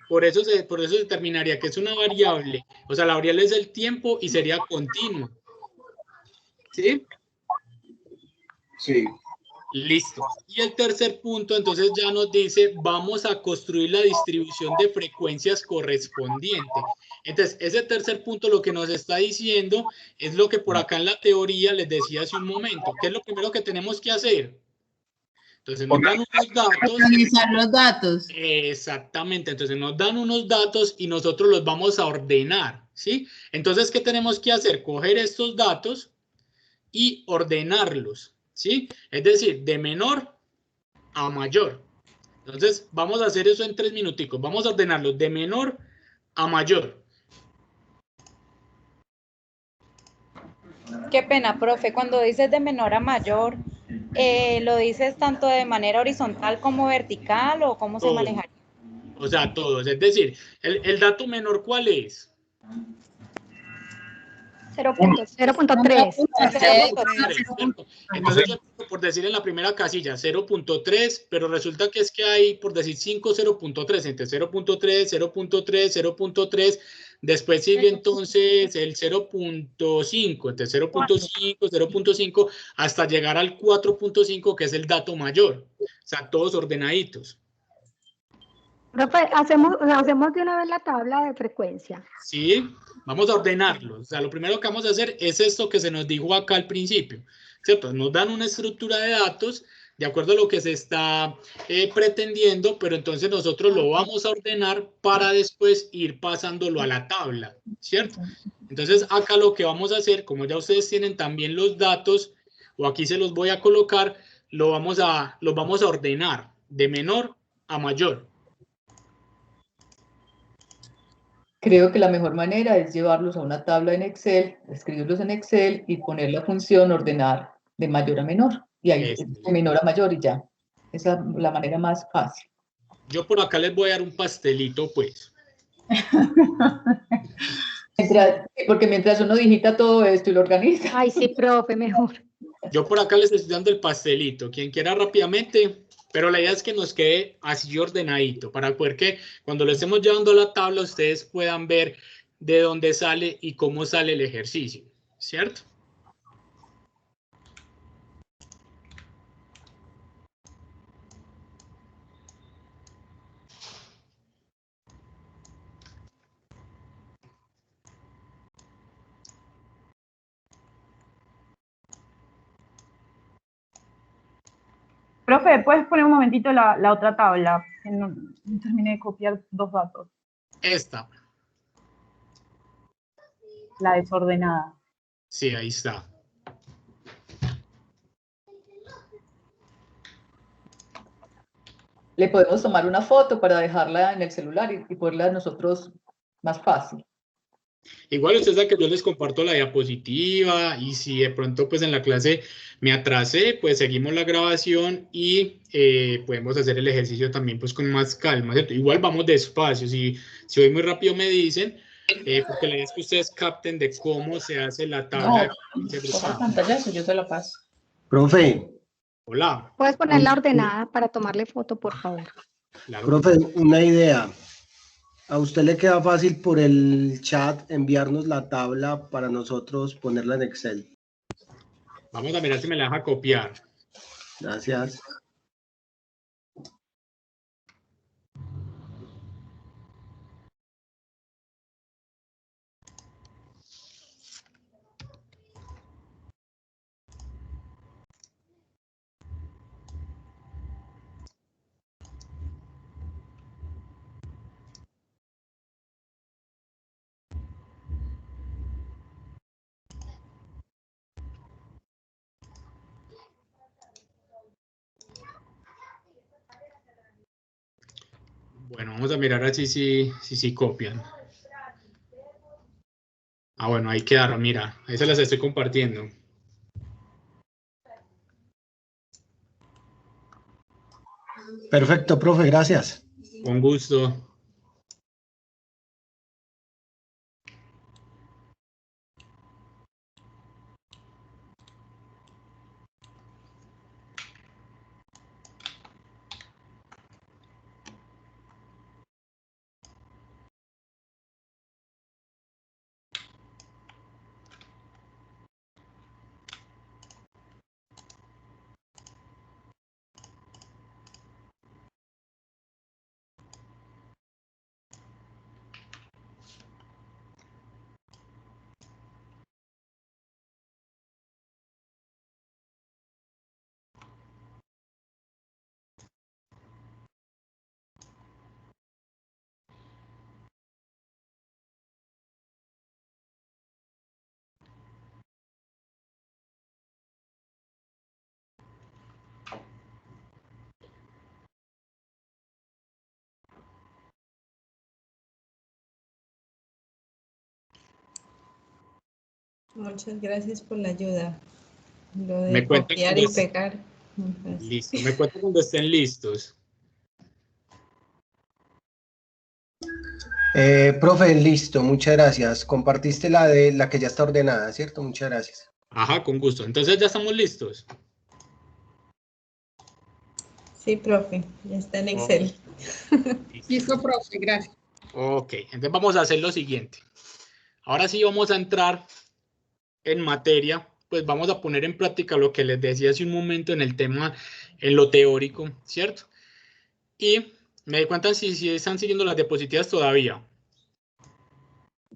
por eso se determinaría que es una variable, o sea, la variable es el tiempo y sería continua. ¿Sí? Sí. Listo. Y el tercer punto, entonces ya nos dice, vamos a construir la distribución de frecuencias correspondiente. Entonces, ese tercer punto lo que nos está diciendo es lo que por acá en la teoría les decía hace un momento. ¿Qué es lo primero que tenemos que hacer? Entonces nos dan unos datos. Organizar los datos. Exactamente, entonces nos dan unos datos y nosotros los vamos a ordenar, ¿sí? Entonces, ¿qué tenemos que hacer? Coger estos datos y ordenarlos, ¿sí? Es decir, de menor a mayor. Entonces, vamos a hacer eso en 3 minuticos. Vamos a ordenarlos de menor a mayor. Qué pena, profe. Cuando dices de menor a mayor, ¿lo dices tanto de manera horizontal como vertical o cómo se manejaría? O sea, todos. Es decir, el dato menor, ¿cuál es? 0.3. Entonces, por decir en la primera casilla 0.3, pero resulta que es que hay, por decir 5, 0.3, entre 0.3, 0.3, 0.3, después sigue entonces el 0.5, entre 0.5, 0.5, hasta llegar al 4.5, que es el dato mayor. O sea, todos ordenaditos. Profe, hacemos de una vez la tabla de frecuencia. Sí, vamos a ordenarlo. O sea, lo primero que vamos a hacer es esto que se nos dijo acá al principio, ¿cierto? Nos dan una estructura de datos de acuerdo a lo que se está pretendiendo, pero entonces nosotros lo vamos a ordenar para después ir pasándolo a la tabla, ¿cierto? Entonces acá lo que vamos a hacer, como ya ustedes tienen también los datos, o aquí se los voy a colocar, los vamos a ordenar de menor a mayor. Creo que la mejor manera es llevarlos a una tabla en Excel, escribirlos en Excel y poner la función ordenar de mayor a menor. Y ahí de menor a mayor y ya. Esa es la manera más fácil. Yo por acá les voy a dar un pastelito, pues. Porque mientras uno digita todo esto y lo organiza. Ay, sí, profe, mejor. Yo por acá les estoy dando el pastelito. Quien quiera rápidamente, pero la idea es que nos quede así ordenadito para poder que cuando lo estemos llevando a la tabla ustedes puedan ver de dónde sale y cómo sale el ejercicio, ¿cierto? Profe, ¿puedes poner un momentito la otra tabla? Que no terminé de copiar 2 datos. Esta. La desordenada. Sí, ahí está. Le podemos tomar una foto para dejarla en el celular y poderla nosotros más fácil. Igual usted sabe que yo les comparto la diapositiva y si de pronto pues en la clase me atrasé, pues seguimos la grabación y podemos hacer el ejercicio también pues con más calma, ¿cierto? Igual vamos despacio, si voy muy rápido me dicen, porque la idea es que ustedes capten de cómo se hace la tabla de frecuencia Coja grupal. pantallazo, yo se lo paso. Profe. Hola. Puedes ponerla ordenada para tomarle foto, por favor. Claro. Profe, una idea. ¿A usted le queda fácil por el chat enviarnos la tabla para nosotros ponerla en Excel? Vamos a mirar si me la deja copiar. Gracias. Bueno, vamos a mirar así si copian. Ah, bueno, ahí quedaron, mira, ahí se las estoy compartiendo. Perfecto, profe, gracias. Con gusto. Muchas gracias por la ayuda. Lo Me de cuentan copiar cuando y pegar. muy fácil. Listo, me cuentan cuando estén listos. Profe, listo, muchas gracias. Compartiste la de la que ya está ordenada, ¿cierto? Muchas gracias. Ajá, con gusto. Entonces ya estamos listos. Sí, profe, ya está en Excel. Listo, profe, gracias. Ok, entonces vamos a hacer lo siguiente. Ahora sí vamos a entrar en materia, pues vamos a poner en práctica lo que les decía hace un momento en el tema, en lo teórico, ¿cierto? Y me cuentan si están siguiendo las diapositivas todavía.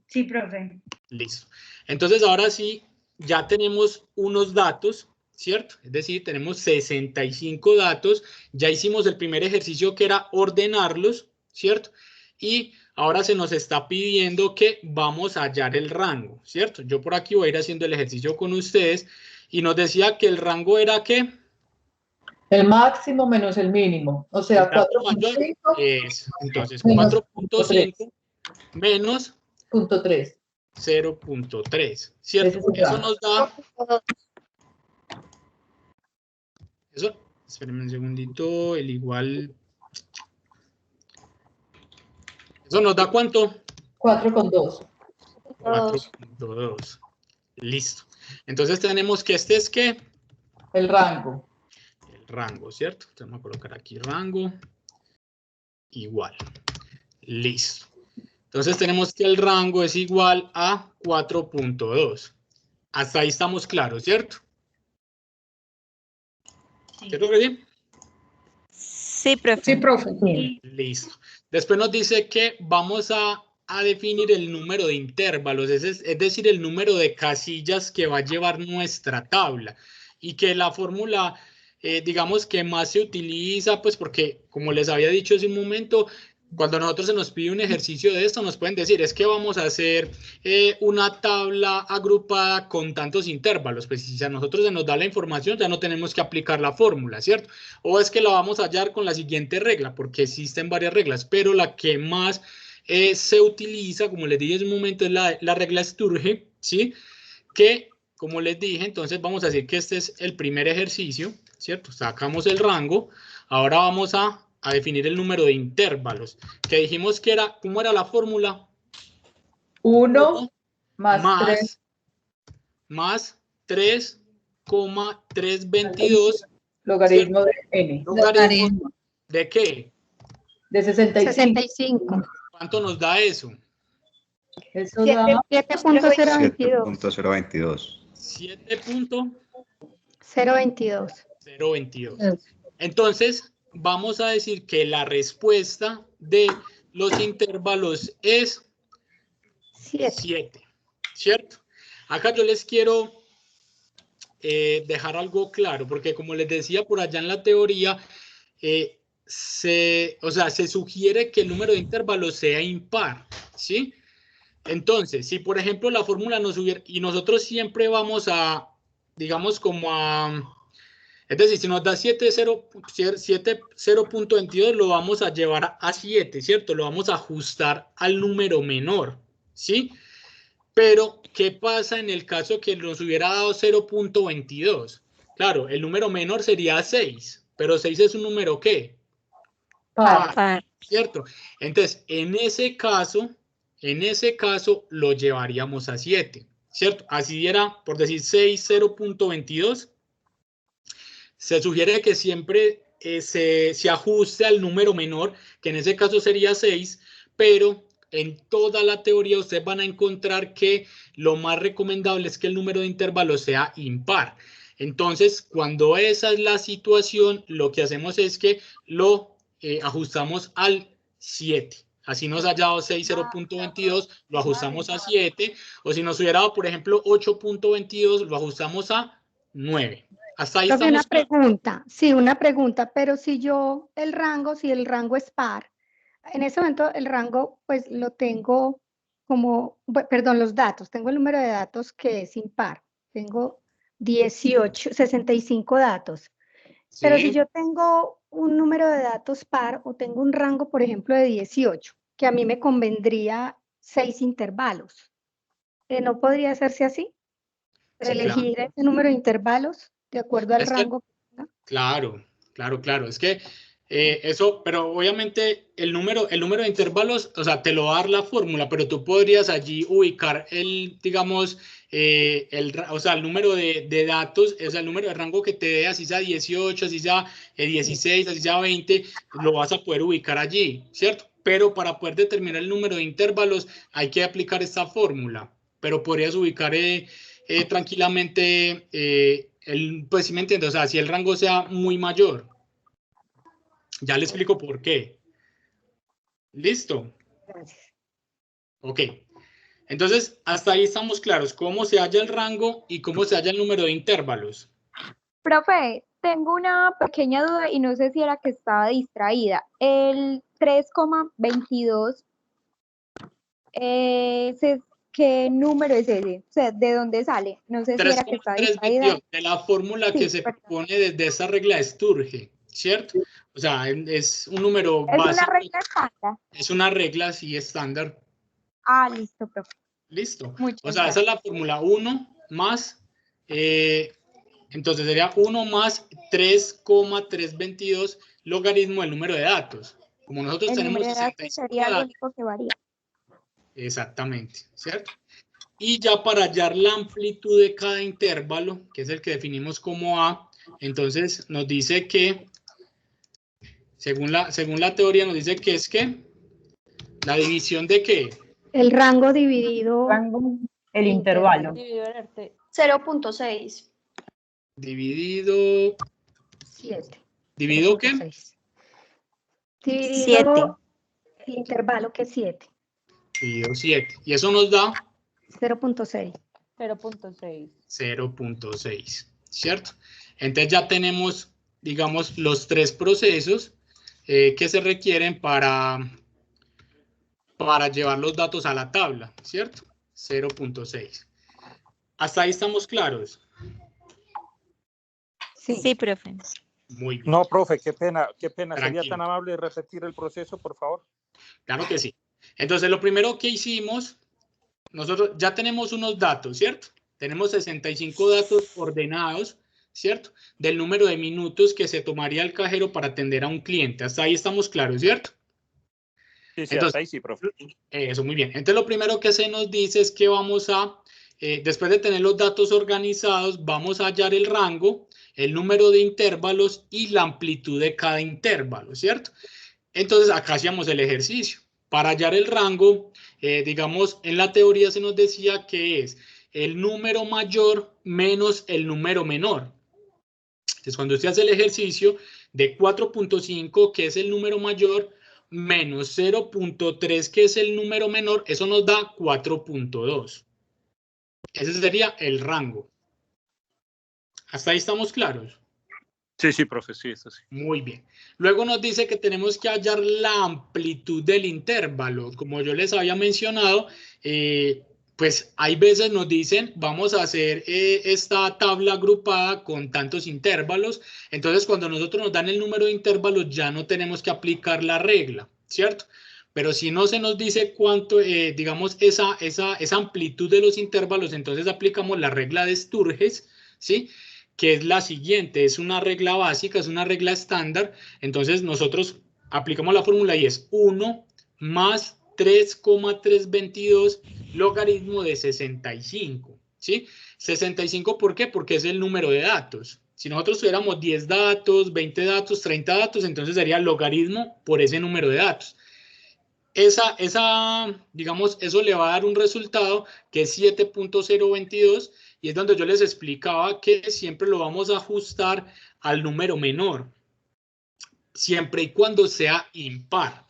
Sí, profe. Listo. Entonces ahora sí, ya tenemos unos datos, ¿cierto? Es decir, tenemos 65 datos. Ya hicimos el primer ejercicio que era ordenarlos, ¿cierto? Y ahora se nos está pidiendo que vamos a hallar el rango, ¿cierto? Yo por aquí voy a ir haciendo el ejercicio con ustedes y nos decía que el rango era ¿qué? El máximo menos el mínimo. O sea, 4.5 es, entonces, menos 4.5 menos 0.3. 0.3, ¿cierto? Eso nos da... Eso, espérenme un segundito, el igual... ¿Eso nos da cuánto? 4.2. 4.2. Listo. Entonces tenemos que este es ¿qué? El rango. El rango, ¿cierto? Entonces vamos a colocar aquí rango. Igual. Listo. Entonces tenemos que el rango es igual a 4.2. Hasta ahí estamos claros, ¿cierto? ¿Cierto que sí? Sí, profe. Sí, profe. Listo. Después nos dice que vamos a definir el número de intervalos, es decir, el número de casillas que va a llevar nuestra tabla. Y que la fórmula digamos que más se utiliza, pues porque como les había dicho hace un momento, cuando a nosotros se nos pide un ejercicio de esto, nos pueden decir, es que vamos a hacer una tabla agrupada con tantos intervalos. Pues si a nosotros se nos da la información, ya no tenemos que aplicar la fórmula, ¿cierto? O es que la vamos a hallar con la siguiente regla, porque existen varias reglas, pero la que más se utiliza, como les dije en un momento, es la regla Sturge, ¿sí? Que, como les dije, entonces vamos a decir que este es el primer ejercicio, ¿cierto? Sacamos el rango, ahora vamos a definir el número de intervalos, que dijimos que era, ¿cómo era la fórmula? 1 más 3,322 logaritmo de n. ¿Logaritmo de qué? De 65. ¿Cuánto nos da eso? Eso da 7.022. 7.022. Entonces, vamos a decir que la respuesta de los intervalos es 7, ¿cierto? Acá yo les quiero dejar algo claro, porque como les decía por allá en la teoría, se sugiere que el número de intervalos sea impar, ¿sí? Entonces, si por ejemplo la fórmula nos hubiera, y nosotros siempre vamos a, digamos como a, es decir, si nos da 0.22, lo vamos a llevar a 7, ¿cierto? Lo vamos a ajustar al número menor, ¿sí? Pero, ¿qué pasa en el caso que nos hubiera dado 0.22? Claro, el número menor sería 6, pero 6 es un número ¿qué? Par, ¿cierto? Entonces, en ese caso lo llevaríamos a 7, ¿cierto? Así era, por decir 6, 0.22. Se sugiere que siempre se ajuste al número menor, que en ese caso sería 6, pero en toda la teoría ustedes van a encontrar que lo más recomendable es que el número de intervalos sea impar. Entonces, cuando esa es la situación, lo que hacemos es que lo ajustamos al 7. Así nos haya dado 6, 0.22, lo ajustamos a 7. O si nos hubiera dado, por ejemplo, 8.22, lo ajustamos a 9. Hasta ahí estamos. Una pregunta, sí, una pregunta, pero si el rango es par, en ese momento el rango pues lo tengo como, perdón, los datos, tengo el número de datos que es impar, tengo 65 datos, sí. Pero si yo tengo un número de datos par o tengo un rango, por ejemplo, de 18, que a mí me convendría 6 intervalos, ¿no podría hacerse así? Sí, elegir ese número de intervalos de acuerdo al rango. Claro. Es que eso, pero obviamente el número de intervalos, o sea, te lo va a dar la fórmula, pero tú podrías allí ubicar el número de datos, o sea, el número de rango que te dé, así sea 18, así sea 16, así sea 20, lo vas a poder ubicar allí, ¿cierto? Pero para poder determinar el número de intervalos hay que aplicar esta fórmula, pero podrías ubicar tranquilamente pues si me entiendes, o sea, si el rango sea muy mayor. Ya le explico por qué. ¿Listo? Ok. Entonces, hasta ahí estamos claros. ¿Cómo se halla el rango y cómo se halla el número de intervalos? Profe, tengo una pequeña duda y no sé si era que estaba distraída. El 3,22, ¿qué número es ese? O sea, ¿de dónde sale? No sé si era que estaba distraída. De la fórmula que se propone desde esa regla de Sturge, ¿cierto? O sea, es un número básico. ¿Es una regla estándar? Es una regla, sí, estándar. Ah, listo, profe. Listo. O sea, esa es la fórmula 1 más, entonces sería 1 más 3,322 logaritmo del número de datos. Como nosotros tenemos 65 sería lo único que varía. Exactamente, ¿cierto? Y ya para hallar la amplitud de cada intervalo, que es el que definimos como A, entonces nos dice que, según la teoría, nos dice que es que la división de ¿qué? El rango dividido. El intervalo. 0.6. Dividido. 7. ¿Dividido qué? 7. El intervalo que es 7. Dividido 7. Y eso nos da 0.6. 0.6. 0.6, ¿cierto? Entonces ya tenemos digamos, los 3 procesos que se requieren para llevar los datos a la tabla, ¿cierto? 0.6. ¿Hasta ahí estamos claros? Sí, profe. Muy bien. No, profe, qué pena. Tranquilo. ¿Sería tan amable de repetir el proceso, por favor? Claro que sí. Entonces, lo primero que hicimos, nosotros ya tenemos unos datos, ¿cierto? Tenemos 65 datos ordenados, ¿cierto? Del número de minutos que se tomaría el cajero para atender a un cliente. Hasta ahí estamos claros, ¿cierto? Sí, Entonces, hasta ahí sí, profe. Eso, muy bien. Entonces, lo primero que se nos dice es que vamos a, después de tener los datos organizados, vamos a hallar el rango, el número de intervalos y la amplitud de cada intervalo, ¿cierto? Entonces, acá hacíamos el ejercicio. Para hallar el rango, digamos, en la teoría se nos decía que es el número mayor menos el número menor. Entonces, cuando usted hace el ejercicio de 4.5, que es el número mayor, menos 0.3, que es el número menor, eso nos da 4.2. Ese sería el rango. ¿Hasta ahí estamos claros? Sí, profe, sí, eso sí. Muy bien. Luego nos dice que tenemos que hallar la amplitud del intervalo. Como yo les había mencionado, pues hay veces nos dicen, vamos a hacer esta tabla agrupada con tantos intervalos. Entonces, cuando nosotros nos dan el número de intervalos, ya no tenemos que aplicar la regla, ¿cierto? Pero si no se nos dice cuánto, digamos, esa amplitud de los intervalos, entonces aplicamos la regla de Sturges, ¿sí? Que es la siguiente, es una regla básica, es una regla estándar. Entonces nosotros aplicamos la fórmula y es 1 más 3,322 logaritmo de 65, ¿sí? 65, ¿por qué? Porque es el número de datos. Si nosotros tuviéramos 10 datos, 20 datos, 30 datos, entonces sería logaritmo por ese número de datos. Digamos, eso le va a dar un resultado que es 7.022 y es donde yo les explicaba que siempre lo vamos a ajustar al número menor, siempre y cuando sea impar.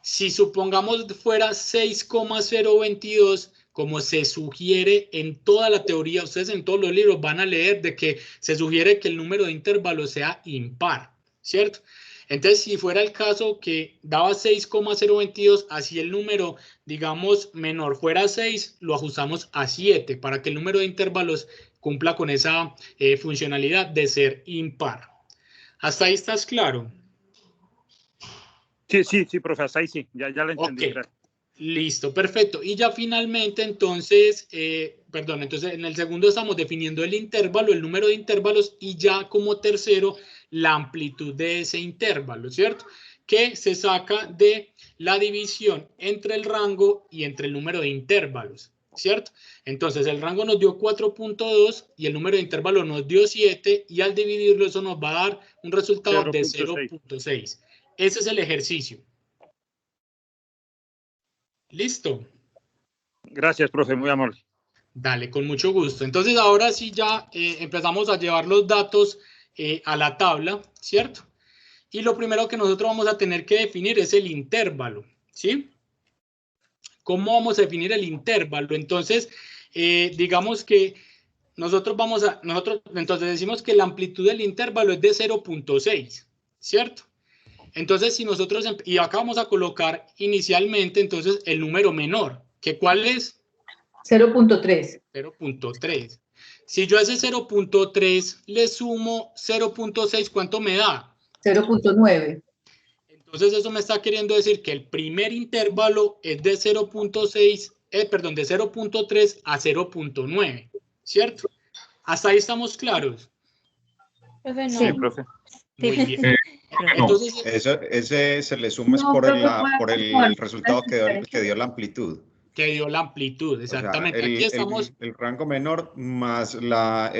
Si supongamos fuera 6,022, como se sugiere en toda la teoría, ustedes en todos los libros van a leer de que se sugiere que el número de intervalos sea impar, ¿cierto? Entonces, si fuera el caso que daba 6,022, así el número, digamos, menor fuera 6, lo ajustamos a 7 para que el número de intervalos cumpla con esa funcionalidad de ser impar. ¿Hasta ahí estás claro? Sí, profe, hasta ahí sí, ya lo entendí. Okay. Listo, perfecto. Y ya finalmente, entonces, entonces en el segundo estamos definiendo el intervalo, el número de intervalos y ya como tercero, la amplitud de ese intervalo, ¿cierto? Que se saca de la división entre el rango y entre el número de intervalos, ¿cierto? Entonces, el rango nos dio 4.2 y el número de intervalos nos dio 7 y al dividirlo eso nos va a dar un resultado de 0.6. Ese es el ejercicio. Listo. Gracias, profe, muy amable. Dale, con mucho gusto. Entonces, ahora sí ya empezamos a llevar los datos a la tabla, ¿cierto? Y lo primero que nosotros vamos a tener que definir es el intervalo, ¿sí? ¿Cómo vamos a definir el intervalo? Entonces, digamos que nosotros entonces decimos que la amplitud del intervalo es de 0.6, ¿cierto? Entonces, si nosotros, y acá vamos a colocar inicialmente, entonces, el número menor, ¿que cuál es? 0.3. 0.3. Si yo a ese 0.3 le sumo 0.6, ¿cuánto me da? 0.9. Entonces, eso me está queriendo decir que el primer intervalo es de 0.6, de 0.3 a 0.9, ¿cierto? ¿Hasta ahí estamos claros? Profe, no. Sí, profe. Muy bien. Entonces, ese se le suma por el resultado que dio la amplitud. Que dio la amplitud, exactamente. O sea, aquí estamos. El rango menor más la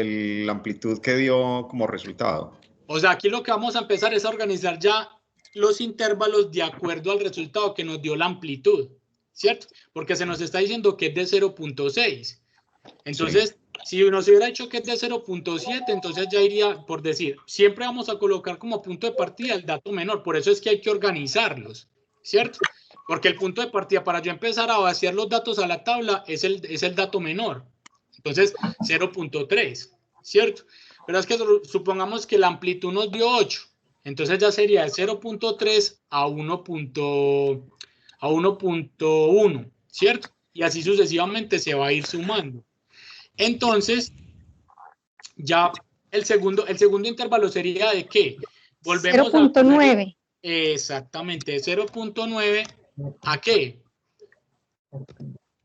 amplitud que dio como resultado. O sea, aquí lo que vamos a empezar es a organizar ya los intervalos de acuerdo al resultado que nos dio la amplitud, ¿cierto? Porque se nos está diciendo que es de 0.6. Entonces, si nos hubiera dicho que es de 0.7, entonces ya iría por decir, siempre vamos a colocar como punto de partida el dato menor. Por eso es que hay que organizarlos, ¿cierto? Porque el punto de partida para yo empezar a vaciar los datos a la tabla es el dato menor. Entonces, 0.3, ¿cierto? Pero es que supongamos que la amplitud nos dio 8. Entonces ya sería de 0.3 a 1.1, ¿cierto? Y así sucesivamente se va a ir sumando. Entonces, ya el segundo intervalo sería de ¿qué? Volvemos 0.9. Exactamente, de 0.9 ¿a qué?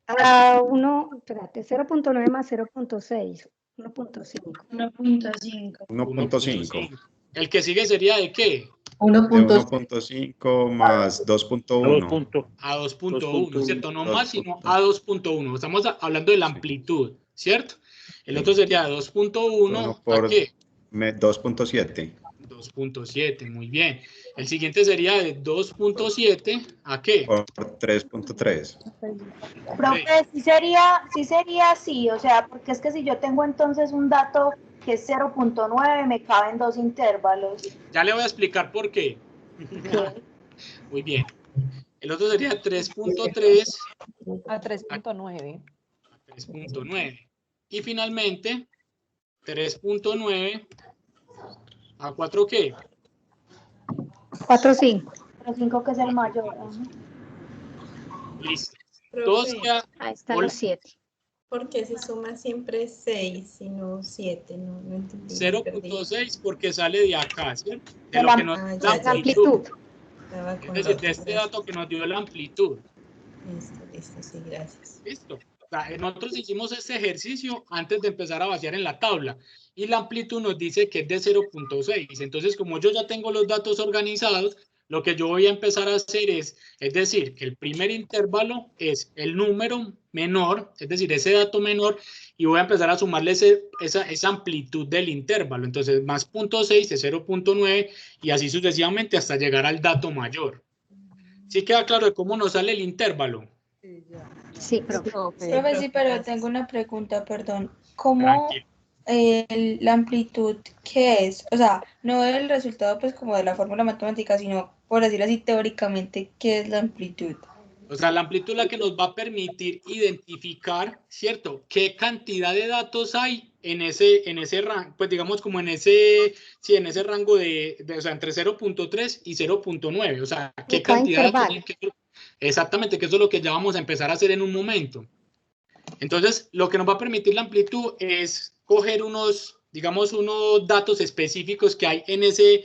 A 0.9 más 0.6, 1.5. 1.5. El que sigue sería de ¿qué? 1.5 más 2.1. A 2.1, ¿cierto? No más, sino a 2.1. Estamos hablando de la amplitud, ¿cierto? El otro sería 2.1 ¿a qué? 2.7. 2.7, muy bien. El siguiente sería de 2.7 ¿a qué? Por 3.3. Profe, sí sería así, o sea, porque es que si yo tengo entonces un dato que es 0.9, me caben 2 intervalos. Ya le voy a explicar por qué. Muy bien. El otro sería 3.3 a 3.9. 3.9. Y finalmente, 3.9 a 4 ¿qué? 4.5. 4.5 que es el mayor. Listo. Profe, ahí están los 7. Porque se suma siempre 6 y no 7, no entendí. 0.6 porque sale de acá, ¿cierto? De lo que nos da la amplitud. Es decir, de este dato que nos dio la amplitud. Listo, sí, gracias. Listo. O sea, nosotros hicimos este ejercicio antes de empezar a vaciar en la tabla y la amplitud nos dice que es de 0.6. Entonces, como yo ya tengo los datos organizados, lo que yo voy a empezar a hacer es decir, que el primer intervalo es el número menor, es decir, ese dato menor, y voy a empezar a sumarle esa amplitud del intervalo. Entonces, más 0.6 es 0.9 y así sucesivamente hasta llegar al dato mayor. ¿Sí queda claro de cómo nos sale el intervalo? Sí, profe. Profe, sí, pero tengo una pregunta, perdón. ¿Cómo la amplitud qué es? O sea, no el resultado pues como de la fórmula matemática, sino por decirlo así teóricamente, ¿qué es la amplitud? O sea, la amplitud es la que nos va a permitir identificar, ¿cierto? ¿Qué cantidad de datos hay en ese rango? Pues digamos como en ese rango o sea, entre 0.3 y 0.9. O sea, ¿qué cantidad de datos hay? Exactamente, que eso es lo que ya vamos a empezar a hacer en un momento. Entonces, lo que nos va a permitir la amplitud es coger unos datos específicos que hay en esos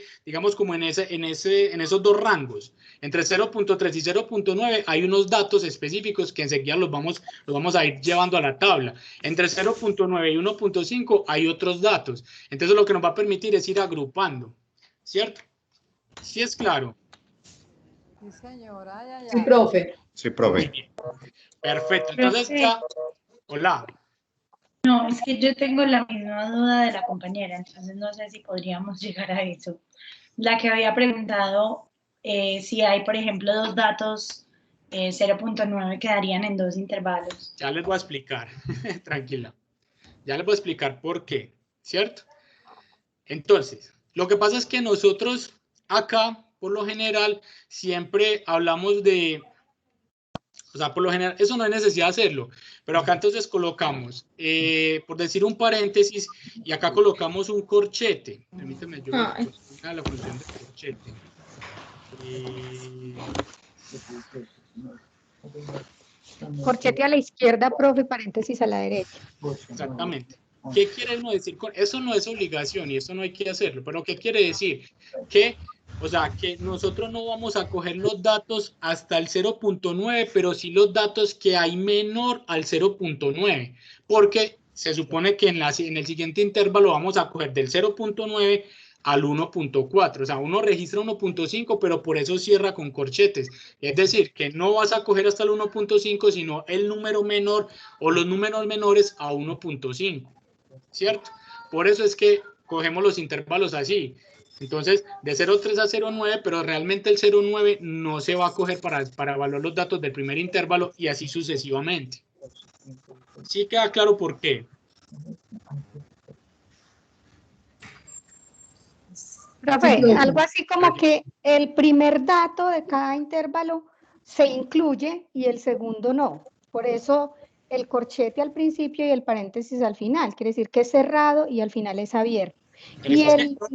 dos rangos. Entre 0.3 y 0.9 hay unos datos específicos que enseguida los vamos a ir llevando a la tabla. Entre 0.9 y 1.5 hay otros datos. Entonces, lo que nos va a permitir es ir agrupando, ¿cierto? ¿Sí es claro? Sí, señora. Sí, profe. Sí, profe. Muy bien. Perfecto. Entonces, ya... Hola. No, es que yo tengo la misma duda de la compañera, entonces no sé si podríamos llegar a eso. La que había preguntado si hay, por ejemplo, dos datos 0.9 que darían en 2 intervalos. Ya les voy a explicar, tranquila. Ya les voy a explicar por qué, ¿cierto? Entonces, lo que pasa es que nosotros acá, por lo general, siempre hablamos de... O sea, por lo general, eso no hay necesidad de hacerlo, pero acá entonces colocamos, por decir un paréntesis, y acá colocamos un corchete. Permíteme, yo a la función de corchete. Corchete a la izquierda, profe, paréntesis a la derecha. Exactamente. ¿Qué quiere uno decir con eso? No es obligación y eso no hay que hacerlo, pero ¿qué quiere decir? Que nosotros no vamos a coger los datos hasta el 0.9, pero sí los datos que hay menor al 0.9, porque se supone que en el siguiente intervalo vamos a coger del 0.9 al 1.4, o sea, uno registra 1.5, pero por eso cierra con corchetes, es decir, que no vas a coger hasta el 1.5, sino el número menor o los números menores a 1.5, ¿cierto? Por eso es que cogemos los intervalos así. Entonces, de 0.3 a 0.9, pero realmente el 0.9 no se va a coger para evaluar los datos del primer intervalo y así sucesivamente. ¿Sí queda claro por qué? Profe, algo así como que el primer dato de cada intervalo se incluye y el segundo no. Por eso el corchete al principio y el paréntesis al final. Quiere decir que es cerrado y al final es abierto. Y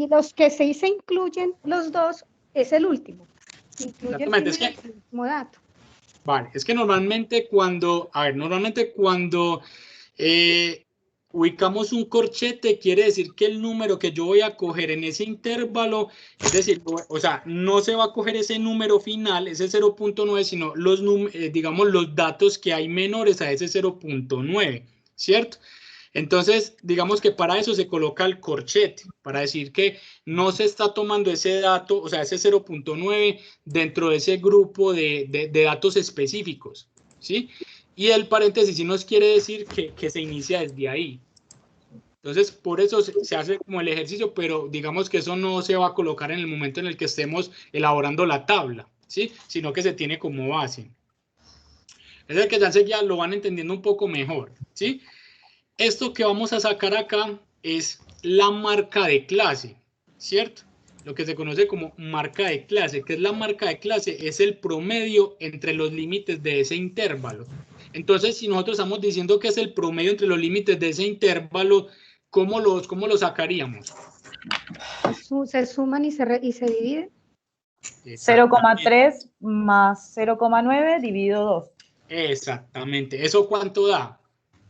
los que se incluyen los dos es el último. Incluye Exactamente, es que, el último dato. Vale, es que normalmente cuando ubicamos un corchete, quiere decir que el número que yo voy a coger en ese intervalo, es decir, o sea, no se va a coger ese número final, ese 0.9, sino digamos, los datos que hay menores a ese 0.9, ¿cierto? Entonces, digamos que para eso se coloca el corchete, para decir que no se está tomando ese dato, o sea, ese 0.9 dentro de ese grupo de datos específicos, ¿sí? Y el paréntesis sí nos quiere decir que se inicia desde ahí. Entonces, por eso se hace como el ejercicio, pero digamos que eso no se va a colocar en el momento en el que estemos elaborando la tabla, ¿sí? Sino que se tiene como base. Es el que ya enseguida lo van entendiendo un poco mejor, ¿sí? Esto que vamos a sacar acá es la marca de clase, ¿cierto? Lo que se conoce como marca de clase. ¿Qué es la marca de clase? Es el promedio entre los límites de ese intervalo. Entonces, si nosotros estamos diciendo que es el promedio entre los límites de ese intervalo, ¿cómo lo sacaríamos? Se suman y se dividen. 0,3 más 0,9 dividido 2. Exactamente. ¿Eso cuánto da?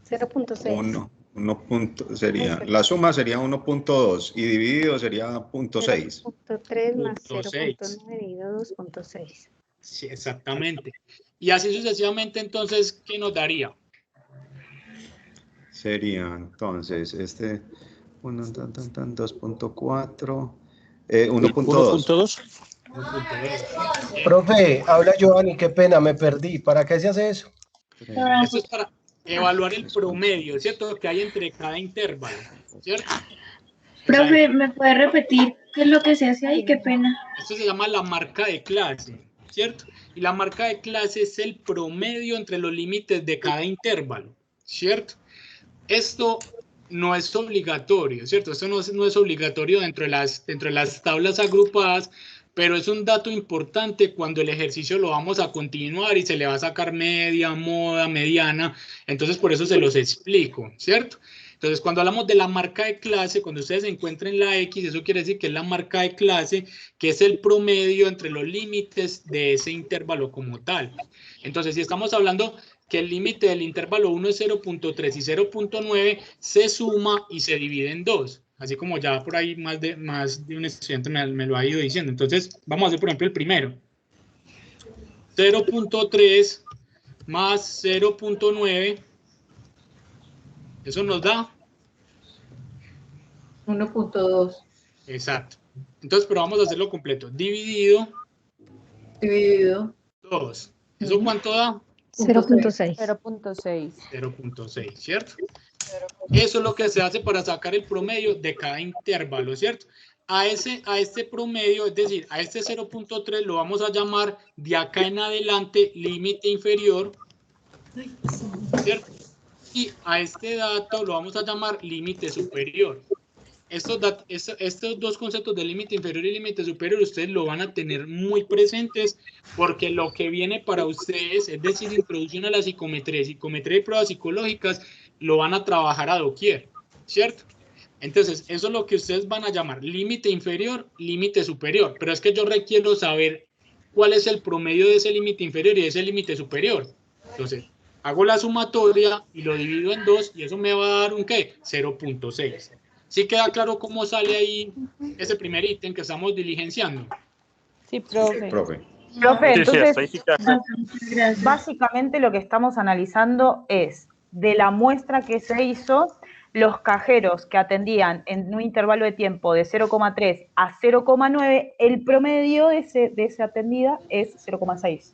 0.6. La suma sería 1.2 y dividido sería 0.6. 0.3 más 0.9 dividido 2.6. Sí, exactamente. Y así sucesivamente, entonces, ¿qué nos daría? Sería, entonces, 2.4, 1.2. Profe, habla Giovanni, qué pena, me perdí. ¿Para qué se hace eso? Esto es para evaluar el promedio, ¿cierto? Que hay entre cada intervalo, ¿cierto? Profe, ¿me puede repetir qué es lo que se hace ahí? Qué pena. Esto se llama la marca de clase, ¿cierto? Y la marca de clase es el promedio entre los límites de cada intervalo, ¿cierto? Esto no es obligatorio, ¿cierto? Esto no es obligatorio dentro de las tablas agrupadas, pero es un dato importante cuando el ejercicio lo vamos a continuar y se le va a sacar media, moda, mediana. Entonces, por eso se los explico, ¿cierto? Entonces, cuando hablamos de la marca de clase, cuando ustedes encuentren la X, eso quiere decir que es la marca de clase, que es el promedio entre los límites de ese intervalo como tal. Entonces, si estamos hablando que el límite del intervalo 1 es 0.3 y 0.9, se suma y se divide en 2. Así como ya por ahí más de un estudiante me lo ha ido diciendo. Entonces, vamos a hacer, por ejemplo, el primero. 0.3 más 0.9. Eso nos da 1.2. Exacto. Entonces, pero vamos a hacerlo completo. Dividido 2. ¿Eso cuánto da? 0.6. 0.6. ¿Cierto? Eso es lo que se hace para sacar el promedio de cada intervalo, ¿cierto? A este promedio, es decir, a este 0.3 lo vamos a llamar de acá en adelante límite inferior, ¿cierto? Y a este dato lo vamos a llamar límite superior. Estos dos conceptos de límite inferior y límite superior ustedes lo van a tener muy presentes porque lo que viene para ustedes, es decir, introducción a la psicometría y pruebas psicológicas, lo van a trabajar a doquier, ¿cierto? Entonces, eso es lo que ustedes van a llamar límite inferior, límite superior, pero es que yo requiero saber cuál es el promedio de ese límite inferior y de ese límite superior. Entonces, hago la sumatoria y lo divido en 2 y eso me va a dar un ¿qué? 0.6. ¿Sí queda claro cómo sale ahí ese primer ítem que estamos diligenciando? Sí, profe. Profe, entonces, básicamente lo que estamos analizando es de la muestra que se hizo, los cajeros que atendían en un intervalo de tiempo de 0,3 a 0,9, el promedio de esa atendida es 0,6.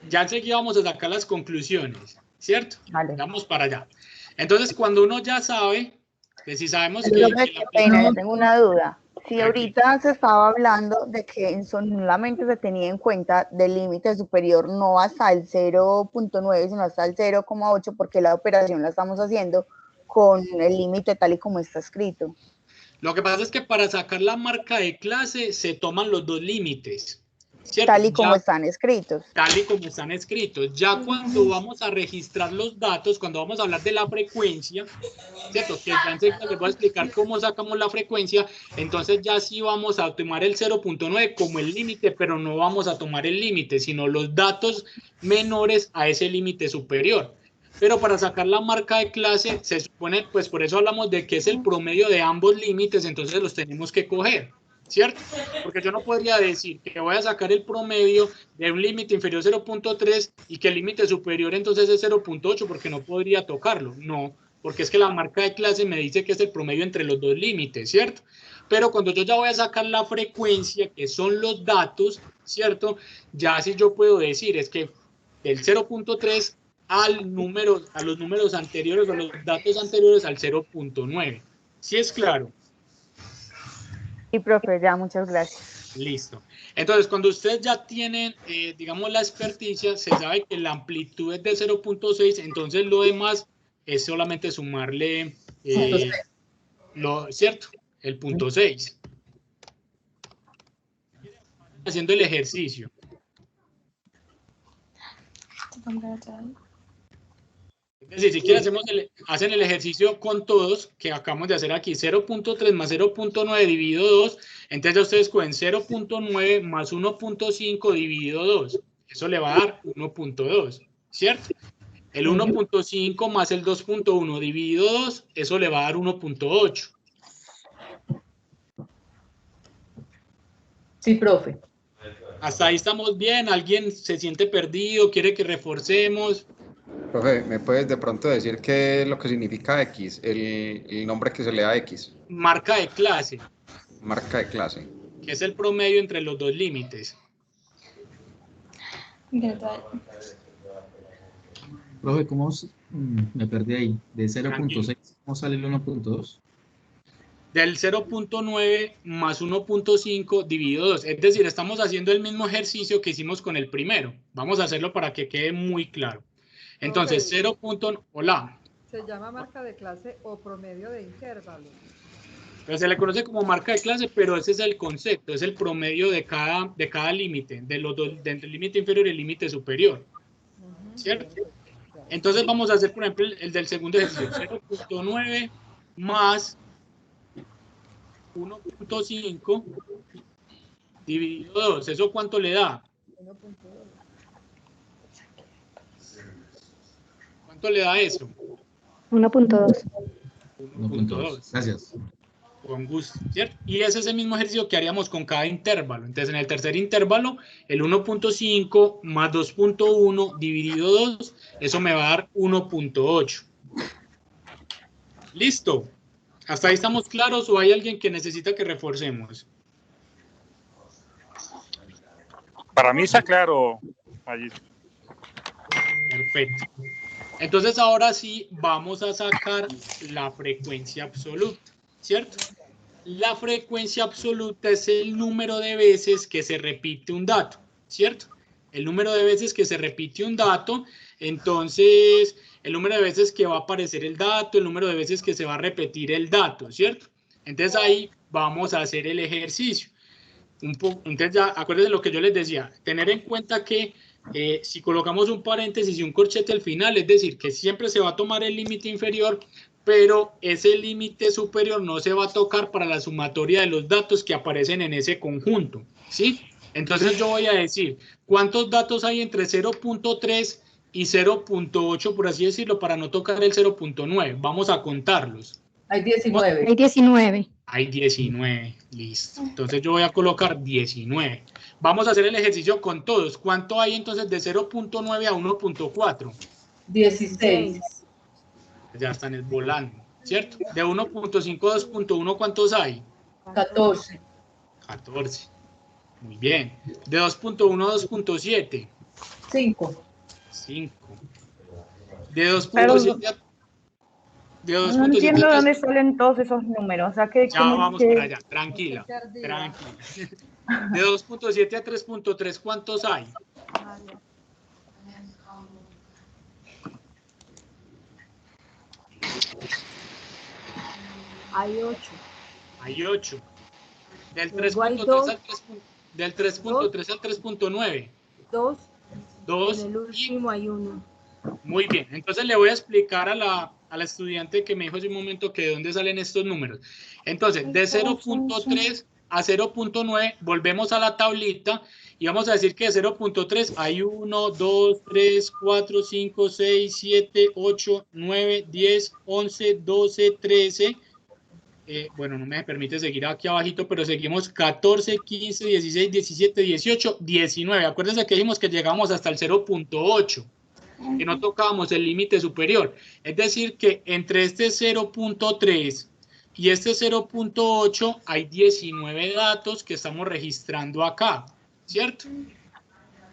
Ya enseguida vamos a sacar las conclusiones, ¿cierto? Vale. Vamos para allá. Entonces, cuando uno ya sabe, que si sabemos que... Qué pena, yo tengo una duda. Si ahorita se estaba hablando de que solamente se tenía en cuenta del límite superior, no hasta el 0.9, sino hasta el 0,8, porque la operación la estamos haciendo con el límite tal y como está escrito. Lo que pasa es que para sacar la marca de clase se toman los dos límites. ¿cierto? Tal y como Ya, están escritos. tal y como están escritos. Ya cuando vamos a registrar los datos, cuando vamos a hablar de la frecuencia, ¿cierto? Que ya enseguida les voy a explicar cómo sacamos la frecuencia, entonces ya sí vamos a tomar el 0.9 como el límite, pero no vamos a tomar el límite, sino los datos menores a ese límite superior. Pero para sacar la marca de clase, se supone, pues por eso hablamos de que es el promedio de ambos límites, entonces los tenemos que coger, ¿cierto? Porque yo no podría decir que voy a sacar el promedio de un límite inferior a 0.3 y que el límite superior entonces es 0.8 porque no podría tocarlo. No, porque es que la marca de clase me dice que es el promedio entre los dos límites, ¿cierto? Pero cuando yo ya voy a sacar la frecuencia, que son los datos, ¿cierto? Ya sí yo puedo decir es que del 0.3 a los números anteriores o los datos anteriores al 0.9. ¿Sí es claro? Sí, profe, ya, muchas gracias. Listo. Entonces, cuando ustedes ya tienen, digamos, la experticia, se sabe que la amplitud es de 0.6, entonces lo demás es solamente sumarle, ¿cierto? El punto 6. Haciendo el ejercicio. Es decir, si quieren hacen el ejercicio con todos, que acabamos de hacer aquí, 0.3 más 0.9 dividido 2, entonces ya ustedes cogen 0.9 más 1.5 dividido 2, eso le va a dar 1.2, ¿cierto? El 1.5 más el 2.1 dividido 2, eso le va a dar 1.8. Sí, profe. Hasta ahí estamos bien, ¿alguien se siente perdido? ¿Quiere que reforcemos? Profe, ¿me puedes de pronto decir qué es lo que significa X? El nombre que se le da a X. Marca de clase. Marca de clase. Que es el promedio entre los dos límites. Profe, ¿cómo me perdí ahí? De 0.6, ¿cómo sale el 1.2? Del 0.9 más 1.5 dividido 2. Es decir, estamos haciendo el mismo ejercicio que hicimos con el primero. Vamos a hacerlo para que quede muy claro. Entonces, 0. Hola. Se llama marca de clase o promedio de intervalo. Pero se le conoce como marca de clase, pero ese es el concepto, es el promedio de cada límite, entre el límite inferior y el límite superior. ¿Cierto? Entonces vamos a hacer, por ejemplo, el del segundo ejercicio. 0.9 más 1.5 dividido 2. ¿Eso cuánto le da? 1.2. ¿Cuánto le da eso? 1.2. 1.2. Gracias. Con gusto, ¿cierto? Y ese es el mismo ejercicio que haríamos con cada intervalo. Entonces, en el tercer intervalo, el 1.5 más 2.1 dividido 2, eso me va a dar 1.8. ¿Listo? ¿Hasta ahí estamos claros o hay alguien que necesita que reforcemos? Para mí está claro. Allí. Perfecto. Entonces, ahora sí vamos a sacar la frecuencia absoluta, ¿cierto? La frecuencia absoluta es el número de veces que se repite un dato, ¿cierto? El número de veces que se repite un dato, entonces el número de veces que va a aparecer el dato, el número de veces que se va a repetir el dato, ¿cierto? Entonces ahí vamos a hacer el ejercicio. Entonces ya acuérdense lo que yo les decía, tener en cuenta que si colocamos un paréntesis y un corchete al final, es decir, que siempre se va a tomar el límite inferior, pero ese límite superior no se va a tocar para la sumatoria de los datos que aparecen en ese conjunto, ¿sí? Entonces yo voy a decir, ¿cuántos datos hay entre 0.3 y 0.8, por así decirlo, para no tocar el 0.9? Vamos a contarlos. Hay 19. Hay 19. Hay 19, listo. Entonces yo voy a colocar 19. Vamos a hacer el ejercicio con todos. ¿Cuánto hay entonces de 0.9 a 1.4? 16. Ya están volando, ¿cierto? De 1.5 a 2.1, ¿cuántos hay? 14. 14. Muy bien. De 2.1 a 2.7. 5. 5. De 2.7 a... No entiendo de dónde salen todos esos números. O sea, que, ya vamos para allá, tranquila, tranquila. De 2.7 a 3.3, ¿cuántos hay? Hay 8. Hay 8. Del 3.3 al 3. Del 3.3 al 3.9. 2. 2. En el último hay 1. Muy bien. Entonces le voy a explicar a la estudiante que me dijo hace un momento que de dónde salen estos números. Entonces, de 0.3 a 0.9, volvemos a la tablita y vamos a decir que de 0.3 hay 1, 2, 3, 4, 5, 6, 7, 8, 9, 10, 11, 12, 13. Bueno, no me permite seguir aquí abajito, pero seguimos 14, 15, 16, 17, 18, 19. Acuérdense que dijimos que llegamos hasta el 0.8, que no tocábamos el límite superior. Es decir, que entre este 0.3 y este 0.8 hay 19 datos que estamos registrando acá, ¿cierto?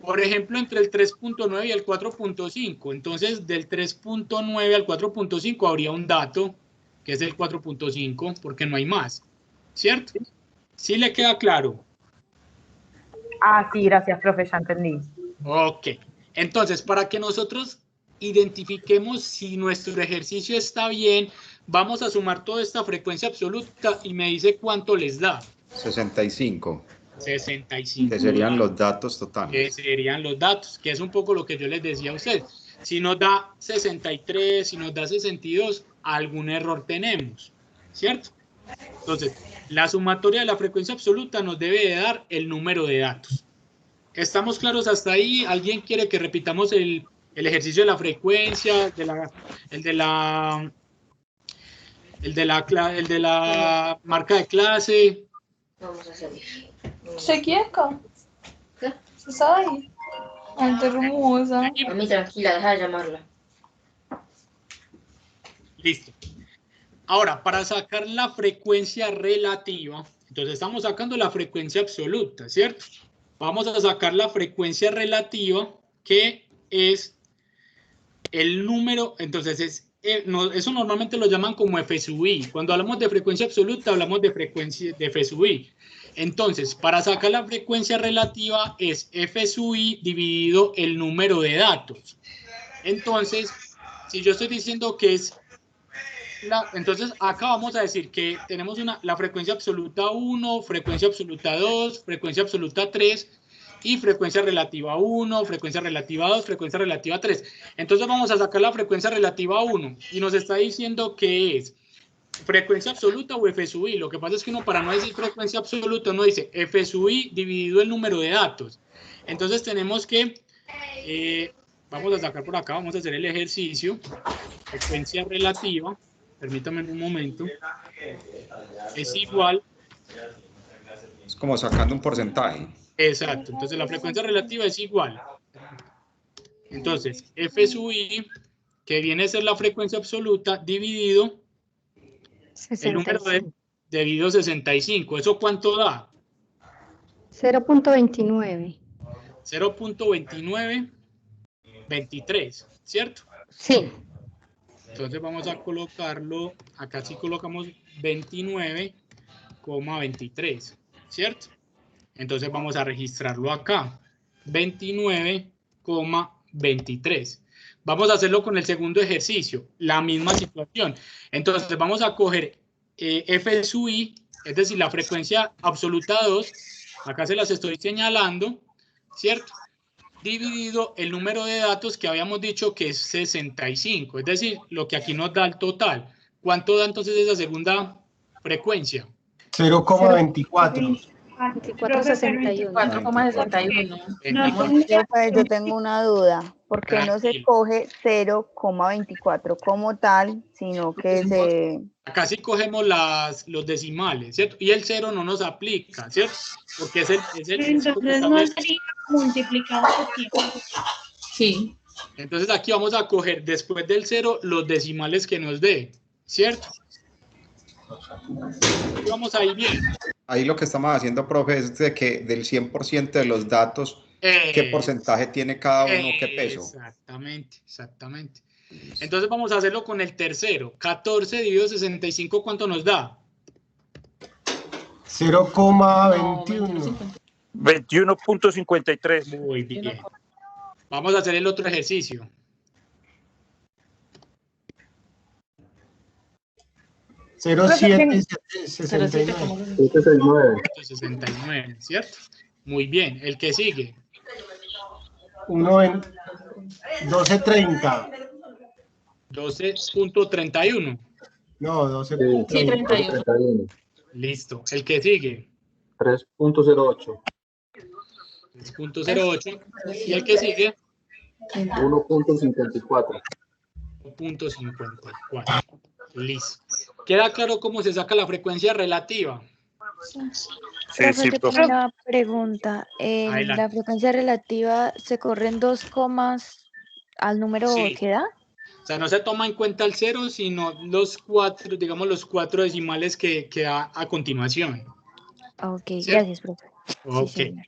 Por ejemplo, entre el 3.9 y el 4.5. Entonces, del 3.9 al 4.5 habría un dato que es el 4.5, porque no hay más, ¿cierto? ¿Sí le queda claro? Ah, sí, gracias, profe, ya entendí. Ok. Entonces, para que nosotros identifiquemos si nuestro ejercicio está bien, vamos a sumar toda esta frecuencia absoluta y me dice cuánto les da. 65. 65. Que serían los datos totales. Que serían los datos, que es un poco lo que yo les decía a ustedes. Si nos da 63, si nos da 62, algún error tenemos, ¿cierto? Entonces, la sumatoria de la frecuencia absoluta nos debe de dar el número de datos. ¿Estamos claros hasta ahí? ¿Alguien quiere que repitamos el ejercicio de la frecuencia, el de la marca de clase? Vamos a salir. ¿Se quiesca? ¿Qué? ¿Se sabe? Ante hermosa. A mí tranquila, deja de llamarla. Listo. Ahora, para sacar la frecuencia relativa, entonces estamos sacando la frecuencia absoluta, ¿cierto? Vamos a sacar la frecuencia relativa, que es el número, entonces eso normalmente lo llaman como f sub i. Cuando hablamos de frecuencia absoluta, hablamos de frecuencia de f sub i. Entonces, para sacar la frecuencia relativa es f sub i dividido el número de datos. Entonces, si yo estoy diciendo que es entonces acá vamos a decir que tenemos la frecuencia absoluta 1, frecuencia absoluta 2, frecuencia absoluta 3 y frecuencia relativa 1, frecuencia relativa 2, frecuencia relativa 3. Entonces vamos a sacar la frecuencia relativa 1 y nos está diciendo que es frecuencia absoluta o f sub i. Lo que pasa es que uno, para no decir frecuencia absoluta, uno dice f sub i dividido el número de datos. Entonces tenemos que vamos a sacar por acá, vamos a hacer el ejercicio. Frecuencia relativa, permítame un momento, es igual. Es como sacando un porcentaje. Exacto, entonces la frecuencia relativa es igual. Entonces, f sub i, que viene a ser la frecuencia absoluta, dividido 65. El número dividido 65. ¿Eso cuánto da? 0.29. 0.29, 23, ¿cierto? Sí. Entonces vamos a colocarlo, acá sí colocamos 29,23, ¿cierto? Entonces vamos a registrarlo acá, 29,23. Vamos a hacerlo con el segundo ejercicio, la misma situación. Entonces vamos a coger f sub i, es decir, la frecuencia absoluta 2, acá se las estoy señalando, ¿cierto? Dividido el número de datos que habíamos dicho que es 65, es decir, lo que aquí nos da el total. ¿Cuánto da entonces esa segunda frecuencia? 0,24. 4,61. Yo tengo una duda. ¿Por qué no se coge 0,24 como tal, sino que se... Acá sí cogemos los decimales, ¿cierto? Y el 0 no nos aplica, ¿cierto? Porque es el entonces no sería multiplicado por tiempo. Sí. Entonces aquí vamos a coger después del 0 los decimales que nos dé, ¿cierto? Y vamos a ir bien. Ahí lo que estamos haciendo, profe, es de que del 100% de los datos, ¿qué porcentaje tiene cada uno? ¿Qué peso? Exactamente, exactamente. Entonces vamos a hacerlo con el tercero. 14 dividido 65, ¿cuánto nos da? 0,21. 21.53. Muy bien. Vamos a hacer el otro ejercicio. 0,769. 69, ¿cierto? Muy bien. El que sigue. Uno en 12.30. 12.31. No, 12.31. Sí, 31. Listo. El que sigue. 3.08. 3.08. Y el que sigue. 1.54. 1.54. Listo. ¿Queda claro cómo se saca la frecuencia relativa? Profe, yo tengo una pregunta. En Adelante. la frecuencia relativa se corren 2 comas al número Sí. que da. O sea, no se toma en cuenta el 0, sino los 4, digamos, los 4 decimales que da a continuación. Ok, ¿Cierto? gracias, profe. Ok. Sí, señor.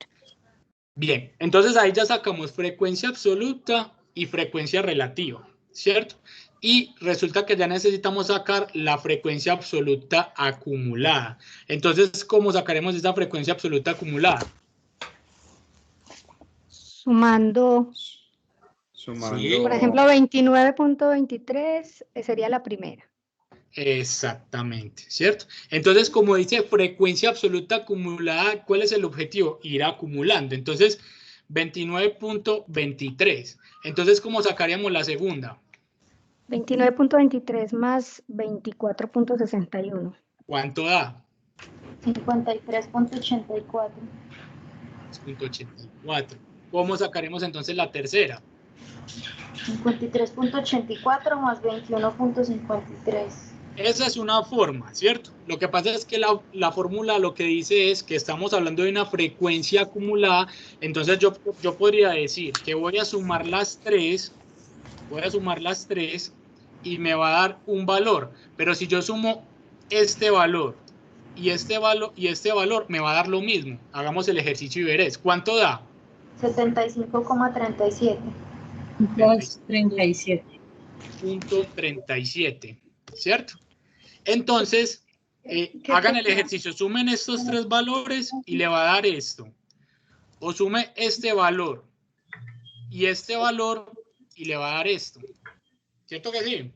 Bien, entonces ahí ya sacamos frecuencia absoluta y frecuencia relativa, ¿cierto? Y resulta que ya necesitamos sacar la frecuencia absoluta acumulada. Entonces, ¿cómo sacaremos esa frecuencia absoluta acumulada? Sumando, Sí. por ejemplo, 29.23 sería la primera. Exactamente, ¿cierto? Entonces, como dice frecuencia absoluta acumulada, ¿cuál es el objetivo? Ir acumulando. Entonces, 29.23. Entonces, ¿cómo sacaríamos la segunda? 29.23 más 24.61. ¿Cuánto da? 53.84. 3.84. ¿Cómo sacaremos entonces la tercera? 53.84 más 21.53. Esa es una forma, ¿cierto? Lo que pasa es que la fórmula lo que dice es que estamos hablando de una frecuencia acumulada. Entonces yo podría decir que voy a sumar las tres y me va a dar un valor. Pero si yo sumo este valor y este valor me va a dar lo mismo. Hagamos el ejercicio y veréis. ¿Cuánto da? 75,37. 37.37, ¿cierto? Entonces, hagan el ejercicio, sumen estos tres valores y le va a dar esto. O sume este valor y este valor y le va a dar esto. ¿Cierto que sí?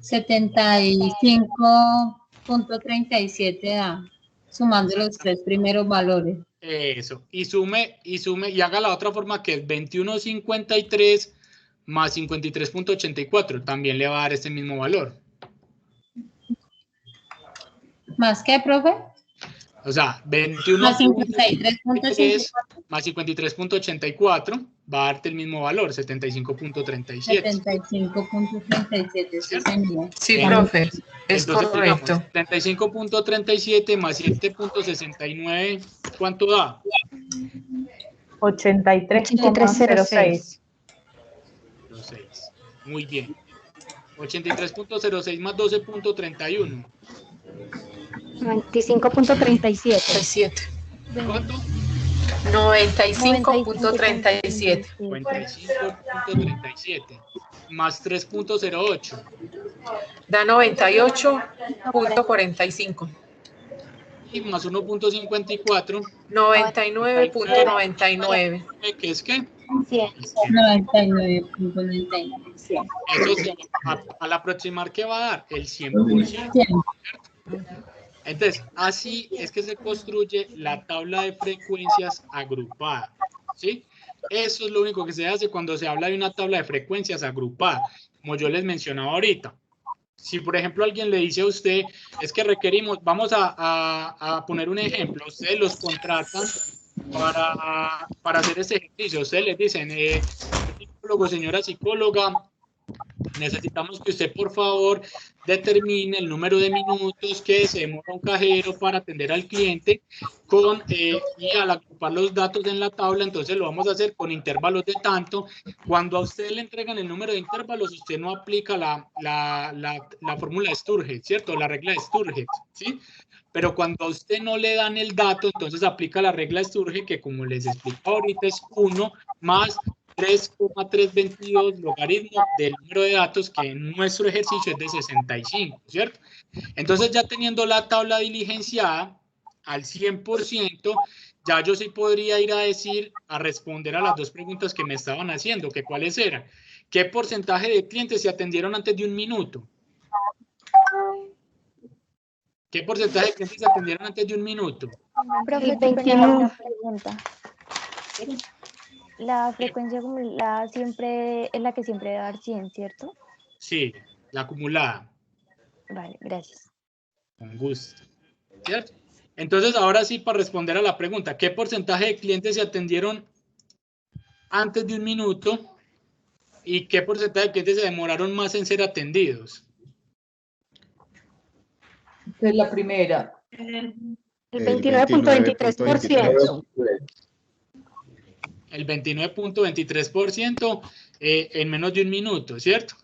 $75.37 da, sumando los tres primeros valores. Eso, y sume y haga la otra forma que es 21.53 más 53.84, también le va a dar este mismo valor. ¿Más qué, profe? O sea, 21 Más 53.84. más 53.84 va a darte el mismo valor, 75.37. 75.37, sí, señor. Sí, profe, es correcto. 75.37 más 7.69, ¿cuánto da? 83,06. Muy bien. 83.06 más 12.31. 95.37. ¿Cuánto? 95.37. 95.37 más 3.08. Da 98.45. Y más 1.54. 99.99. ¿Qué es qué? 99.99. Eso sí, al aproximar, ¿qué va a dar? El 100%. Entonces, así es que se construye la tabla de frecuencias agrupada, ¿sí? Eso es lo único que se hace cuando se habla de una tabla de frecuencias agrupada, como yo les mencionaba ahorita. Si, por ejemplo, alguien le dice a usted, es que requerimos, vamos a poner un ejemplo, ustedes los contratan para hacer ese ejercicio. Ustedes les dicen, psicólogo, señora psicóloga, necesitamos que usted, por favor, determine el número de minutos que se demora un cajero para atender al cliente y al agrupar los datos en la tabla, entonces lo vamos a hacer con intervalos de tanto. Cuando a usted le entregan el número de intervalos, usted no aplica la fórmula de Sturge, ¿cierto? La regla de Sturge, ¿sí? Pero cuando a usted no le dan el dato, entonces aplica la regla de Sturge, que como les explico ahorita es 1 más 3,322 logaritmo del número de datos, que en nuestro ejercicio es de 65, ¿cierto? Entonces, ya teniendo la tabla diligenciada al 100%, ya yo sí podría ir a responder a las dos preguntas que me estaban haciendo, que cuáles eran, ¿Qué porcentaje de clientes se atendieron antes de un minuto? ¿Qué porcentaje de clientes se atendieron antes de un minuto? Profe, El tengo 21. una pregunta. La frecuencia acumulada siempre es la que siempre debe dar 100, ¿cierto? Sí, la acumulada. Vale, gracias. Con gusto. ¿Cierto? Entonces, ahora sí, para responder a la pregunta, ¿qué porcentaje de clientes se atendieron antes de un minuto? ¿Y qué porcentaje de clientes se demoraron más en ser atendidos? Esta es la primera. El 29.23%. El 29.23% en menos de un minuto, ¿cierto?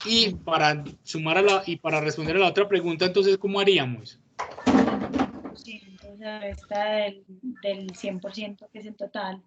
Y para sumar para responder a la otra pregunta, entonces, ¿cómo haríamos? Sí, entonces está del 100% que es el total.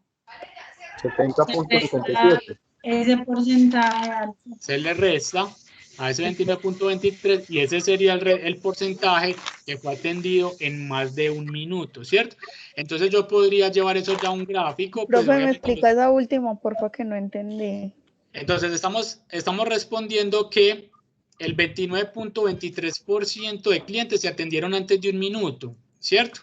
70.77. Ese porcentaje Se le resta a ese 29.23 y ese sería el porcentaje que fue atendido en más de un minuto, ¿cierto? Entonces yo podría llevar eso ya a un gráfico. Pues, Profe, ¿me explica esa última, porfa, que no entendí? Entonces estamos respondiendo que el 29.23% de clientes se atendieron antes de un minuto, ¿cierto?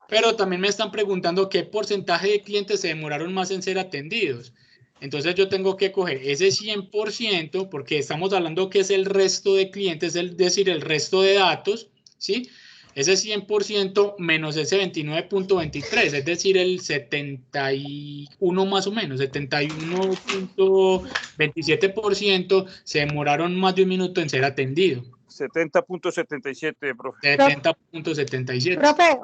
Pero también me están preguntando qué porcentaje de clientes se demoraron más en ser atendidos. Entonces yo tengo que coger ese 100%, porque estamos hablando que es el resto de clientes, es decir, el resto de datos, ¿sí? Ese 100% menos ese 29.23, es decir, el 71 más o menos, 71.27% se demoraron más de un minuto en ser atendido. 70.77, profe. 70.77. Profe,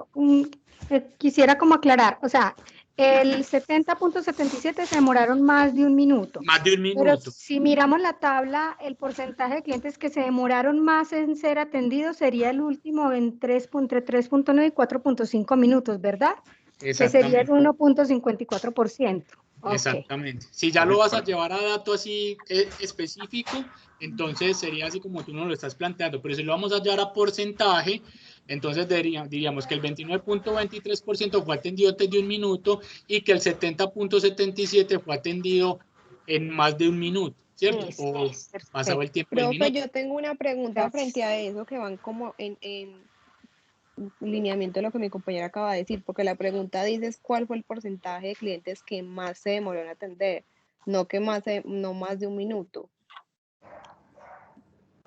quisiera como aclarar, o sea, el 70.77 se demoraron más de un minuto. Más de un minuto. Pero si miramos la tabla, el porcentaje de clientes que se demoraron más en ser atendidos sería el último entre 3.9 y 4.5 minutos, ¿verdad? Que sería el 1.54%. Exactamente. Si ya lo vas a llevar a dato así específico, entonces sería así como tú nos lo estás planteando. Pero si lo vamos a llevar a porcentaje, entonces diríamos que el 29.23% fue atendido antes de un minuto y que el 70.77% fue atendido en más de un minuto, ¿cierto? O pasado el tiempo del minuto. Profe, yo tengo una pregunta frente a eso que van como en lineamiento de lo que mi compañera acaba de decir, porque la pregunta dice cuál fue el porcentaje de clientes que más se demoró en atender, no más de un minuto.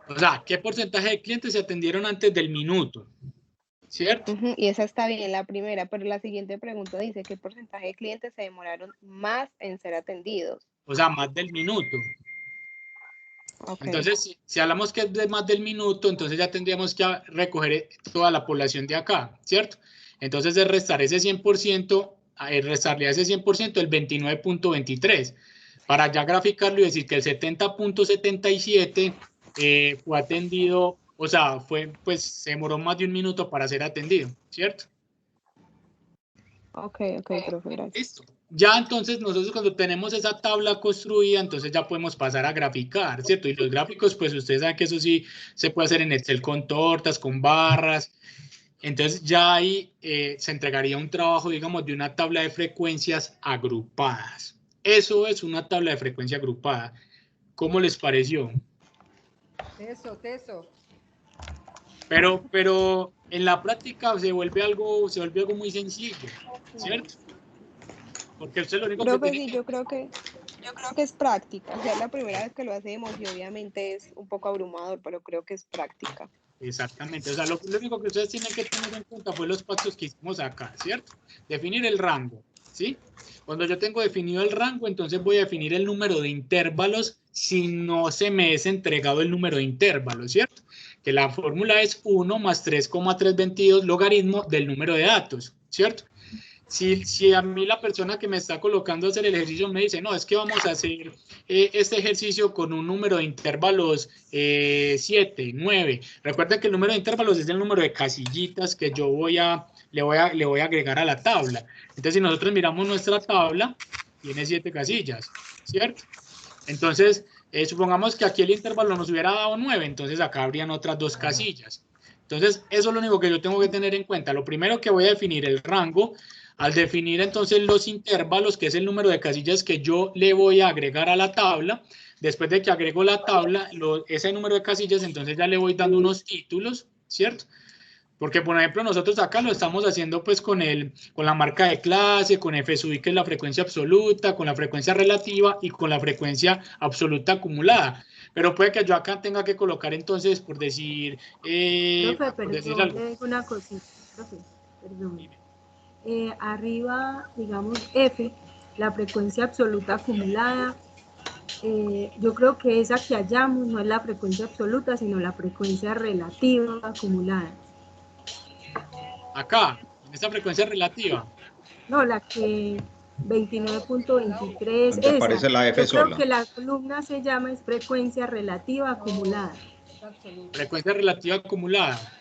O sea, ¿qué porcentaje de clientes se atendieron antes del minuto? ¿Cierto? Y esa está bien, la primera, pero la siguiente pregunta dice ¿qué porcentaje de clientes se demoraron más en ser atendidos? O sea, más del minuto. Okay. Entonces, si hablamos que es de más del minuto, entonces ya tendríamos que recoger toda la población de acá, ¿cierto? Entonces, es restar ese 100%, restarle a ese 100% el 29.23, para ya graficarlo y decir que el 70.77 fue atendido, o sea, pues se demoró más de un minuto para ser atendido, ¿cierto? Ok, profe, gracias. Listo. Ya entonces nosotros cuando tenemos esa tabla construida, entonces ya podemos pasar a graficar, ¿cierto? Y los gráficos, pues ustedes saben que eso sí se puede hacer en Excel con tortas, con barras. Entonces ya ahí se entregaría un trabajo, digamos, de una tabla de frecuencias agrupadas. Eso es una tabla de frecuencia agrupada. ¿Cómo les pareció? Teso. Pero en la práctica se vuelve algo muy sencillo, ¿cierto? Porque usted lo único que tiene sí, yo creo que es práctica. Ya es la primera vez que lo hacemos y obviamente es un poco abrumador, pero creo que es práctica. Exactamente. O sea, lo único que ustedes tienen que tener en cuenta fue los pasos que hicimos acá, ¿cierto? Definir el rango, ¿sí? Cuando yo tengo definido el rango, entonces voy a definir el número de intervalos si no se me es entregado el número de intervalos, ¿cierto? Que la fórmula es 1 más 3,322 logaritmo del número de datos, ¿cierto? Si a mí la persona que me está colocando a hacer el ejercicio me dice, no, es que vamos a hacer este ejercicio con un número de intervalos 7, 9. Recuerden que el número de intervalos es el número de casillitas que yo le voy a agregar a la tabla. Entonces, si nosotros miramos nuestra tabla, tiene 7 casillas, ¿cierto? Entonces, supongamos que aquí el intervalo nos hubiera dado 9, entonces acá habrían otras 2 casillas. Entonces, eso es lo único que yo tengo que tener en cuenta. Lo primero que voy a definir el rango, al definir entonces los intervalos, que es el número de casillas que yo le voy a agregar a la tabla. Después de que agrego la tabla, ese número de casillas, entonces ya le voy dando unos títulos, ¿cierto? Porque, por ejemplo, nosotros acá lo estamos haciendo pues con la marca de clase, con f sub i, que es la frecuencia absoluta, con la frecuencia relativa y con la frecuencia absoluta acumulada. Pero puede que yo acá tenga que colocar entonces, por decir... profe, por decir perdón, algo. le digo una cosita, profe, perdón. Arriba, digamos, F, la frecuencia absoluta acumulada, yo creo que esa que hallamos no es la frecuencia absoluta, sino la frecuencia relativa acumulada. Acá, en esta frecuencia relativa. No, la que 29.23, Donde aparece la F yo creo sola. que la columna se llama es frecuencia relativa acumulada. Frecuencia relativa acumulada.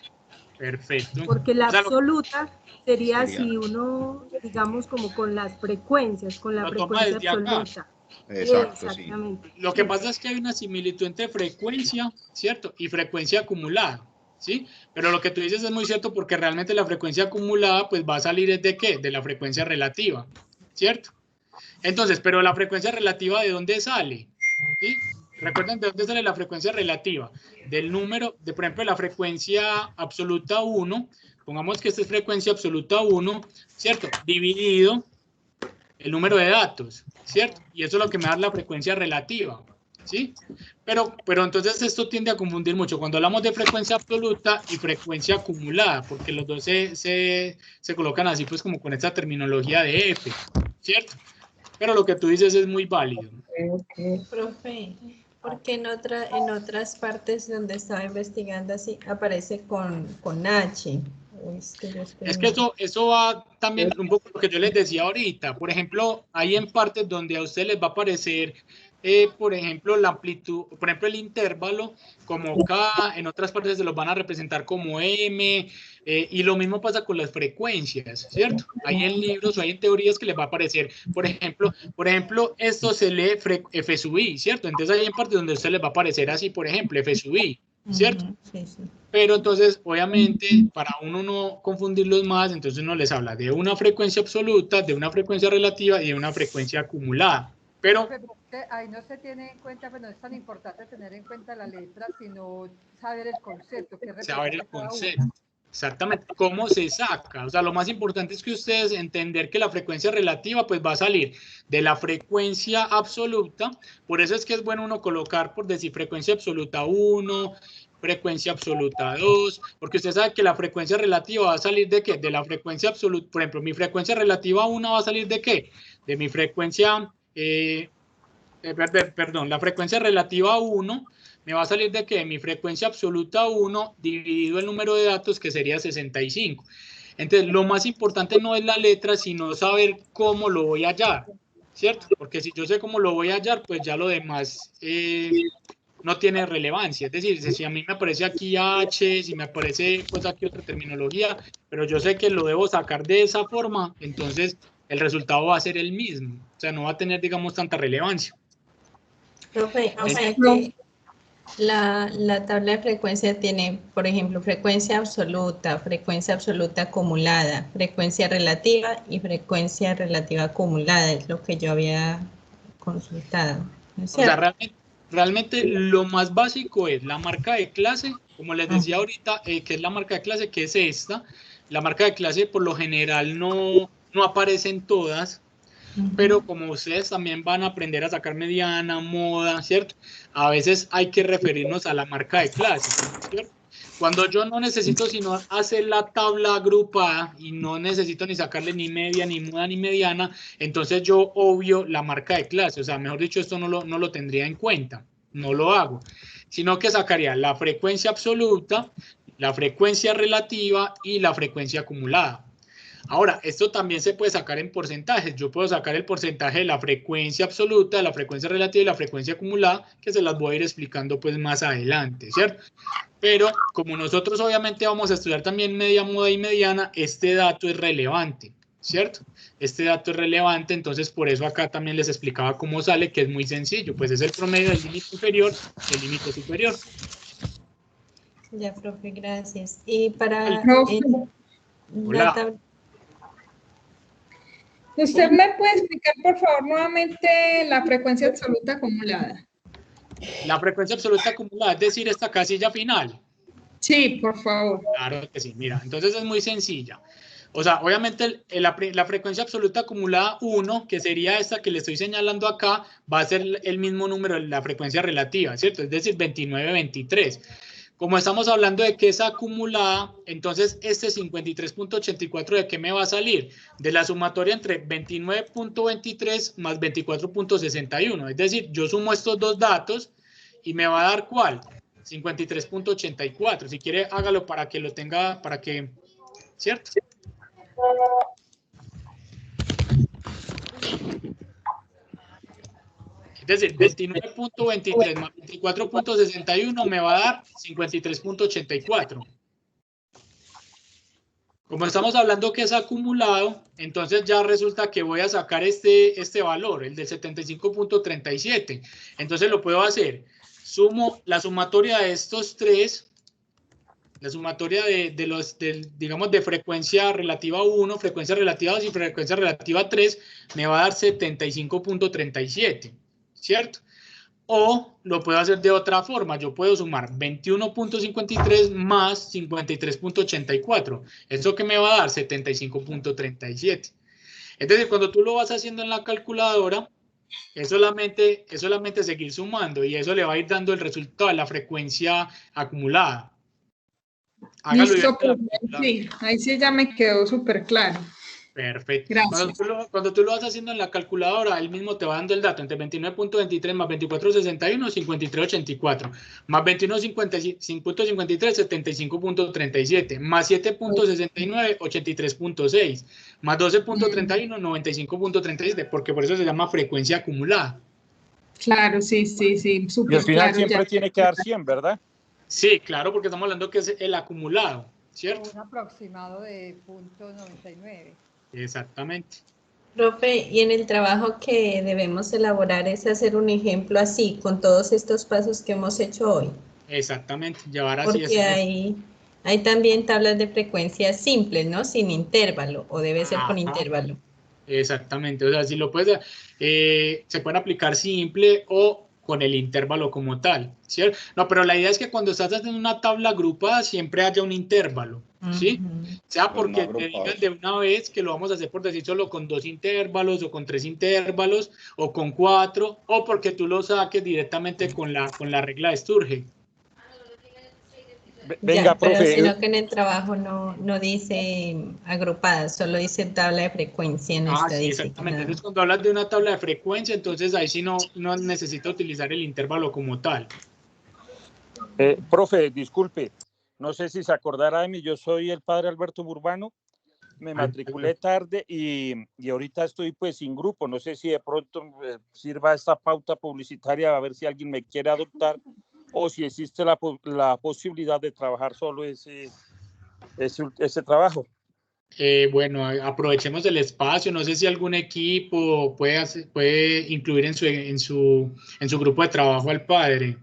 Perfecto. Porque la O sea, absoluta sería si uno, digamos, como con las frecuencias, con la lo toma frecuencia desde acá. absoluta. Exacto, Exactamente. Lo que pasa es que hay una similitud entre frecuencia, ¿cierto? Y frecuencia acumulada, ¿sí? Pero lo que tú dices es muy cierto porque realmente la frecuencia acumulada pues va a salir ¿de qué? De la frecuencia relativa, ¿cierto? Entonces, pero la frecuencia relativa, ¿de dónde sale? ¿Sí? Recuerden de dónde sale la frecuencia relativa. Del número, por ejemplo, la frecuencia absoluta 1, pongamos que esta es frecuencia absoluta 1, ¿cierto? Dividido el número de datos, ¿cierto? Y eso es lo que me da la frecuencia relativa, ¿sí? Pero entonces esto tiende a confundir mucho cuando hablamos de frecuencia absoluta y frecuencia acumulada, porque los dos se colocan así pues como con esta terminología de F, ¿cierto? Pero lo que tú dices es muy válido. Profe, porque en otras partes donde estaba investigando así aparece con H. Es que eso va también un poco lo que yo les decía ahorita. Por ejemplo, hay en partes donde a ustedes les va a aparecer, por ejemplo, la amplitud, por ejemplo, el intervalo como K, en otras partes se los van a representar como M, y lo mismo pasa con las frecuencias, ¿cierto? Hay en libros o hay en teorías que les va a aparecer, por ejemplo, esto se lee F sub i, ¿cierto? Entonces hay en partes donde a ustedes les va a aparecer así, por ejemplo, F sub i, ¿cierto? Sí, sí. Pero entonces, obviamente, para uno no confundirlos más, entonces uno les habla de una frecuencia absoluta, de una frecuencia relativa y de una frecuencia acumulada. Pero ahí no se tiene en cuenta, pues no es tan importante tener en cuenta la letra, sino saber el concepto. Saber el concepto. Exactamente, cómo se saca. O sea, lo más importante es que ustedes entender que la frecuencia relativa pues va a salir de la frecuencia absoluta. Por eso es que es bueno uno colocar, por decir, frecuencia absoluta 1, frecuencia absoluta 2, porque usted sabe que la frecuencia relativa va a salir ¿de qué? De la frecuencia absoluta. Por ejemplo, mi frecuencia relativa 1 va a salir ¿de qué? De mi frecuencia, la frecuencia relativa 1 me va a salir ¿de qué? Mi frecuencia absoluta 1 dividido el número de datos, que sería 65. Entonces, lo más importante no es la letra, sino saber cómo lo voy a hallar, ¿cierto? Porque si yo sé cómo lo voy a hallar, pues ya lo demás no tiene relevancia. Es decir, si a mí me aparece aquí H, si me aparece pues aquí otra terminología, pero yo sé que lo debo sacar de esa forma, entonces el resultado va a ser el mismo. O sea, no va a tener, digamos, tanta relevancia. Profe, o sea que la tabla de frecuencia tiene, por ejemplo, frecuencia absoluta acumulada, frecuencia relativa y frecuencia relativa acumulada, es lo que yo había consultado. ¿No es cierto? O sea, realmente lo más básico es la marca de clase, como les decía ahorita, que es la marca de clase, que es esta. La marca de clase por lo general no aparece en todas, pero como ustedes también van a aprender a sacar mediana, moda, ¿cierto? A veces hay que referirnos a la marca de clase, ¿cierto? Cuando yo no necesito sino hacer la tabla agrupada y no necesito ni sacarle ni media, ni moda, ni mediana, entonces yo obvio la marca de clase. O sea, mejor dicho, esto no lo tendría en cuenta, no lo hago. Sino que sacaría la frecuencia absoluta, la frecuencia relativa y la frecuencia acumulada. Ahora, esto también se puede sacar en porcentajes. Yo puedo sacar el porcentaje de la frecuencia absoluta, de la frecuencia relativa y la frecuencia acumulada, que se las voy a ir explicando pues más adelante, ¿cierto? Pero como nosotros obviamente vamos a estudiar también media, moda y mediana, este dato es relevante, ¿cierto? Este dato es relevante, entonces por eso acá también les explicaba cómo sale, que es muy sencillo, pues es el promedio del límite inferior y el límite superior. Ya, profe, gracias. Y para Hola. tabla. ¿Usted me puede explicar, por favor, nuevamente la frecuencia absoluta acumulada? La frecuencia absoluta acumulada, es decir, esta casilla final. Sí, por favor. Claro que sí, mira, entonces es muy sencilla. O sea, obviamente la frecuencia absoluta acumulada 1, que sería esta que le estoy señalando acá, va a ser el mismo número de la frecuencia relativa, ¿cierto? Es decir, 29,23. Como estamos hablando de que es acumulada, entonces este 53.84, ¿de qué me va a salir? De la sumatoria entre 29.23 más 24.61. Es decir, yo sumo estos dos datos y me va a dar ¿cuál? 53.84. Si quiere, hágalo para que lo tenga, para que, ¿cierto? Es decir, 29.23 más 24.61 me va a dar 53.84. Como estamos hablando que es acumulado, entonces ya resulta que voy a sacar este valor, el del 75.37. Entonces lo puedo hacer. Sumo la sumatoria de estos tres, la sumatoria digamos, de frecuencia relativa 1, frecuencia relativa 2 y frecuencia relativa 3, me va a dar 75.37, ¿cierto? O lo puedo hacer de otra forma, yo puedo sumar 21.53 más 53.84, ¿eso que me va a dar? 75.37. Es decir, cuando tú lo vas haciendo en la calculadora, es solamente seguir sumando y eso le va a ir dando el resultado de la frecuencia acumulada. Hágalo. Listo, sí, ahí sí ya me quedó súper claro. Perfecto. Gracias. Cuando tú lo vas haciendo en la calculadora, él mismo te va dando el dato entre 29.23 más 24.61, 53.84, más 21.53, 75.37, más 7.69, 83.6, más 12.31, 95.37, porque por eso se llama frecuencia acumulada. Claro, sí, súper Y al final claro, siempre ya. tiene que dar 100, ¿verdad? Sí, claro, porque estamos hablando que es el acumulado, ¿cierto? Un aproximado de 0.99. Exactamente. Profe, y en el trabajo que debemos elaborar es hacer un ejemplo así, con todos estos pasos que hemos hecho hoy. Exactamente, llevar así. Porque hay también tablas de frecuencia simples, ¿no? Sin intervalo, o debe ser con intervalo. Exactamente, o sea, si lo puedes, se puede aplicar simple o con el intervalo como tal, ¿cierto? No, pero la idea es que cuando estás haciendo una tabla agrupada siempre haya un intervalo, ¿sí? Sea porque te digan de una vez que lo vamos a hacer por decir solo con 2 intervalos o con 3 intervalos o con 4 o porque tú lo saques directamente con la regla de Sturge. Venga, ya, profe. Pero sino que en el trabajo no dice agrupada, solo dice tabla de frecuencia en estadística. Sí, exactamente. Entonces, cuando hablas de una tabla de frecuencia, entonces ahí sí no necesita utilizar el intervalo como tal. Profe, disculpe, no sé si se acordará de mí, yo soy el padre Alberto Burbano, me matriculé tarde y ahorita estoy pues sin grupo, no sé si de pronto sirva esta pauta publicitaria a ver si alguien me quiere adoptar o si existe la posibilidad de trabajar solo ese trabajo. Bueno, aprovechemos el espacio, no sé si algún equipo puede incluir en su grupo de trabajo al padre.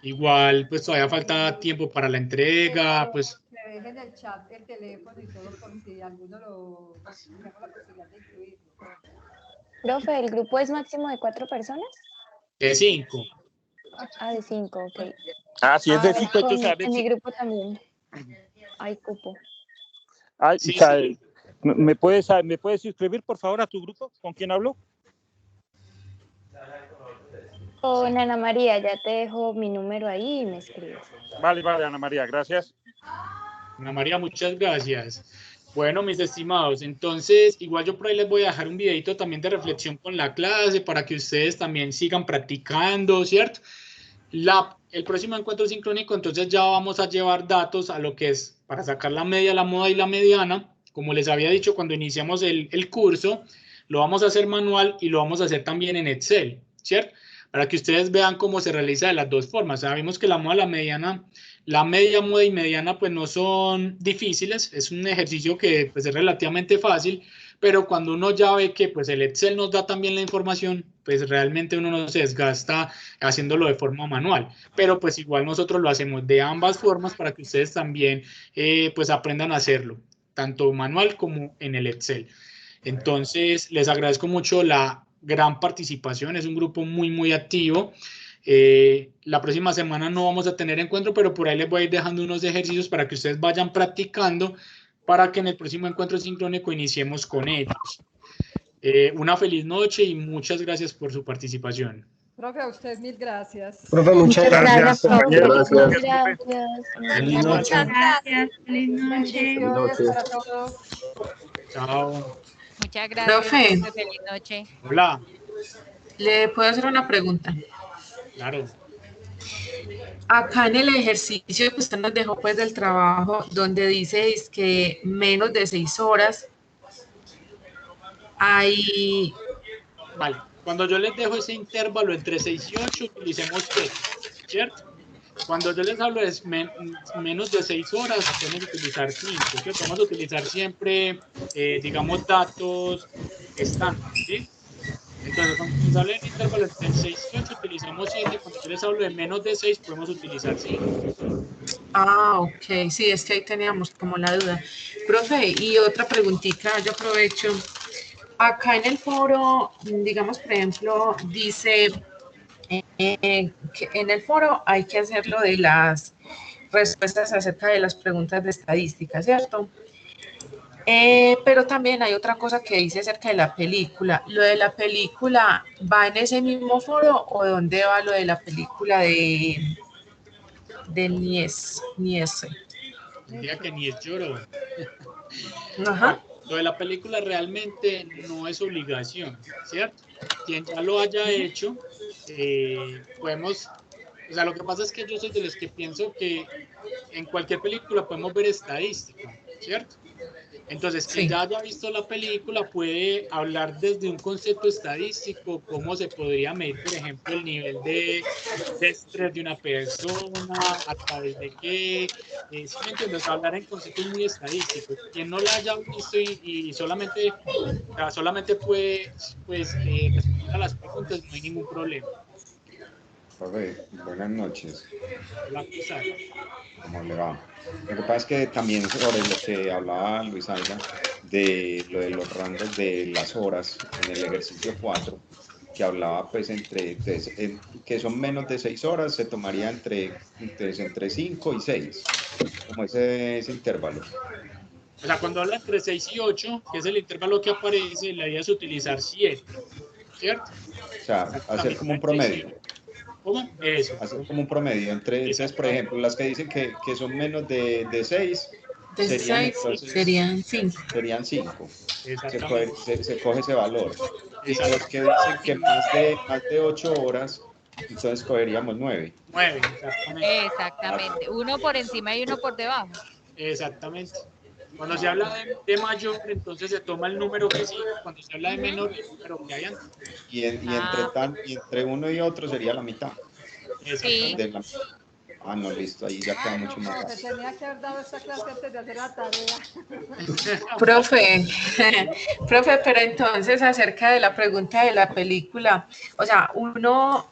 Igual, pues todavía falta tiempo para la entrega, pues. Se deje en el chat el teléfono y todo por si alguno tenemos la posibilidad de incluirlo. Profe, ¿el grupo es máximo de 4 personas? De 5. Ah, de 5, ok. Ah, si es de 5, entonces... En mi grupo también hay cupo. Ay, sí, o sea, sí. ¿me puedes inscribir, por favor, a tu grupo? ¿Con quién hablo? Con Ana María, ya te dejo mi número ahí y me escribes. Vale, Ana María, gracias. Ana María, muchas gracias. Bueno, mis estimados, entonces igual yo por ahí les voy a dejar un videito también de reflexión con la clase para que ustedes también sigan practicando, ¿cierto? El próximo encuentro sincrónico, entonces ya vamos a llevar datos a lo que es para sacar la media, la moda y la mediana. Como les había dicho cuando iniciamos el curso, lo vamos a hacer manual y lo vamos a hacer también en Excel, ¿cierto? Para que ustedes vean cómo se realiza de las dos formas. Sabemos que la moda, la mediana, la media, moda y mediana pues no son difíciles, es un ejercicio que pues, es relativamente fácil, pero cuando uno ya ve que pues el Excel nos da también la información, pues realmente uno no se desgasta haciéndolo de forma manual, pero pues igual nosotros lo hacemos de ambas formas para que ustedes también pues aprendan a hacerlo, tanto manual como en el Excel. Entonces, les agradezco mucho la gran participación, es un grupo muy activo. La próxima semana no vamos a tener encuentro, pero por ahí les voy a ir dejando unos ejercicios para que ustedes vayan practicando para que en el próximo encuentro sincrónico iniciemos con ellos. Una feliz noche y muchas gracias por su participación. Profe, a usted 1000 gracias. Profe, muchas gracias. Compañeros. Gracias. Feliz noche. Muchas gracias. Feliz noche. Bendiciones para todos. Chao. Muchas gracias. Profe. Feliz noche. Hola. ¿Le puedo hacer una pregunta? Claro. Acá en el ejercicio que usted nos dejó pues del trabajo, donde dice es que menos de 6 horas, hay... Vale, cuando yo les dejo ese intervalo entre 6 y 8, utilicemos T, ¿cierto? Cuando yo les hablo de menos de 6 horas, podemos utilizar 5, ¿cierto? Vamos a utilizar siempre, digamos, datos estándar, ¿sí? Entonces, cuando les hablo de intervalo entre 6 y 8, utilizamos 7. Cuando yo les hablo de menos de 6, podemos utilizar 5. Ah, ok, sí, es que ahí teníamos como la duda. Profe, y otra preguntita, yo aprovecho. Acá en el foro, digamos, por ejemplo, dice que en el foro hay que hacerlo de las respuestas acerca de las preguntas de estadística, ¿cierto? Pero también hay otra cosa que dice acerca de la película. ¿Lo de la película va en ese mismo foro o dónde va lo de la película de Niese? Diría que ni es lloro. Ajá. Lo de la película realmente no es obligación, ¿cierto? Quien ya lo haya hecho, podemos... O sea, lo que pasa es que yo soy de los que pienso que en cualquier película podemos ver estadística, ¿cierto? Entonces, quien ya haya visto la película puede hablar desde un concepto estadístico, cómo se podría medir, por ejemplo, el nivel de estrés de una persona, a través de qué, ¿sí me entiendes? Hablar en conceptos muy estadísticos. Quien no la haya visto y solamente puede pues, responder a las preguntas, no hay ningún problema. Profe, buenas noches. Hola, Pizarro. ¿Cómo le va? Lo que pasa es que también sobre lo que hablaba Luis Alba, de lo de los rangos de las horas en el ejercicio 4, que hablaba pues que son menos de 6 horas, se tomaría entre 5 y 6, como ese intervalo. O sea, cuando habla entre 6 y 8, que es el intervalo que aparece, la idea es utilizar 7, ¿cierto? O sea, hacer como un promedio. ¿Cómo? Eso. Hacer como un promedio entre, entonces, por ejemplo, las que dicen que son menos de 6, serían 5. Serían 5. Se coge ese valor. Y los que dicen que más de 8 horas, entonces cogeríamos 9. 9, exactamente. Exactamente. Uno por encima y uno por debajo. Exactamente. Cuando se habla de mayor, entonces se toma el número que sigue. Cuando se habla de menor, el número que hay antes. Y entre uno y otro sería la mitad. Sí. No, listo, ahí ya queda mucho más fácil. Tenía que haber dado esta clase antes de hacer la tarea. Profe, pero entonces acerca de la pregunta de la película, o sea, yo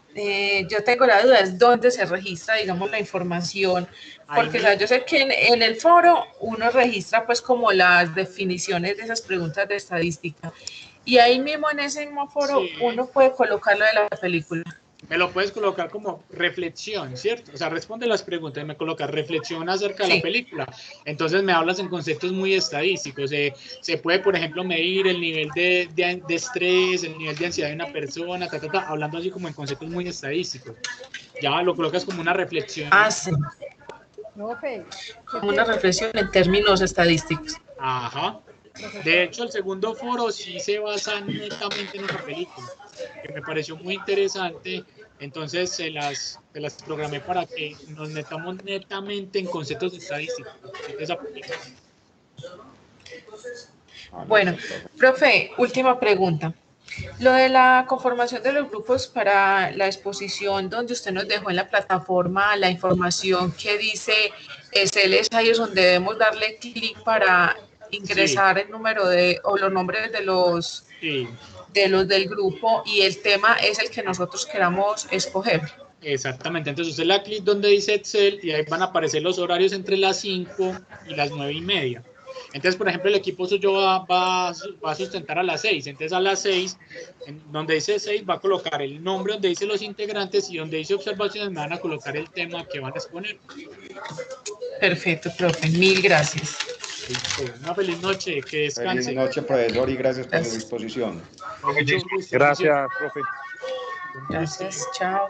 tengo la duda, es dónde se registra, digamos, la información, porque o sea, yo sé que en el foro uno registra pues como las definiciones de esas preguntas de estadística, y ahí mismo en ese mismo foro uno puede colocar lo de la película. Me lo puedes colocar como reflexión, ¿cierto? O sea, responde las preguntas y me colocas reflexión acerca de la película. Entonces me hablas en conceptos muy estadísticos. Se puede, por ejemplo, medir el nivel de estrés, el nivel de ansiedad de una persona, hablando así como en conceptos muy estadísticos. Ya lo colocas como una reflexión. Sí. Como una reflexión en términos estadísticos. Ajá. De hecho, el segundo foro sí se basa netamente en una película, que me pareció muy interesante. Entonces se las programé para que nos metamos netamente en conceptos estadísticos de esa película. Bueno, profe, última pregunta. Lo de la conformación de los grupos para la exposición donde usted nos dejó en la plataforma la información que dice Excel, es ahí es donde debemos darle clic para ingresar el número o los nombres de los Sí. del grupo y el tema es el que nosotros queramos escoger. Exactamente, entonces usted le da clic donde dice Excel y ahí van a aparecer los horarios entre las 5 y las 9:30. Entonces, por ejemplo, el equipo suyo va a sustentar a las 6. Entonces, a las 6, donde dice 6, va a colocar el nombre donde dice los integrantes y donde dice observaciones me van a colocar el tema que van a exponer. Perfecto, profe. Mil gracias. Una feliz noche, que descanse. Feliz noche, profesor, y gracias por su disposición. Gracias, profe. Gracias, chao.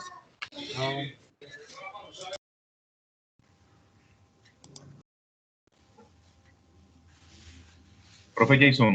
Profe Jason.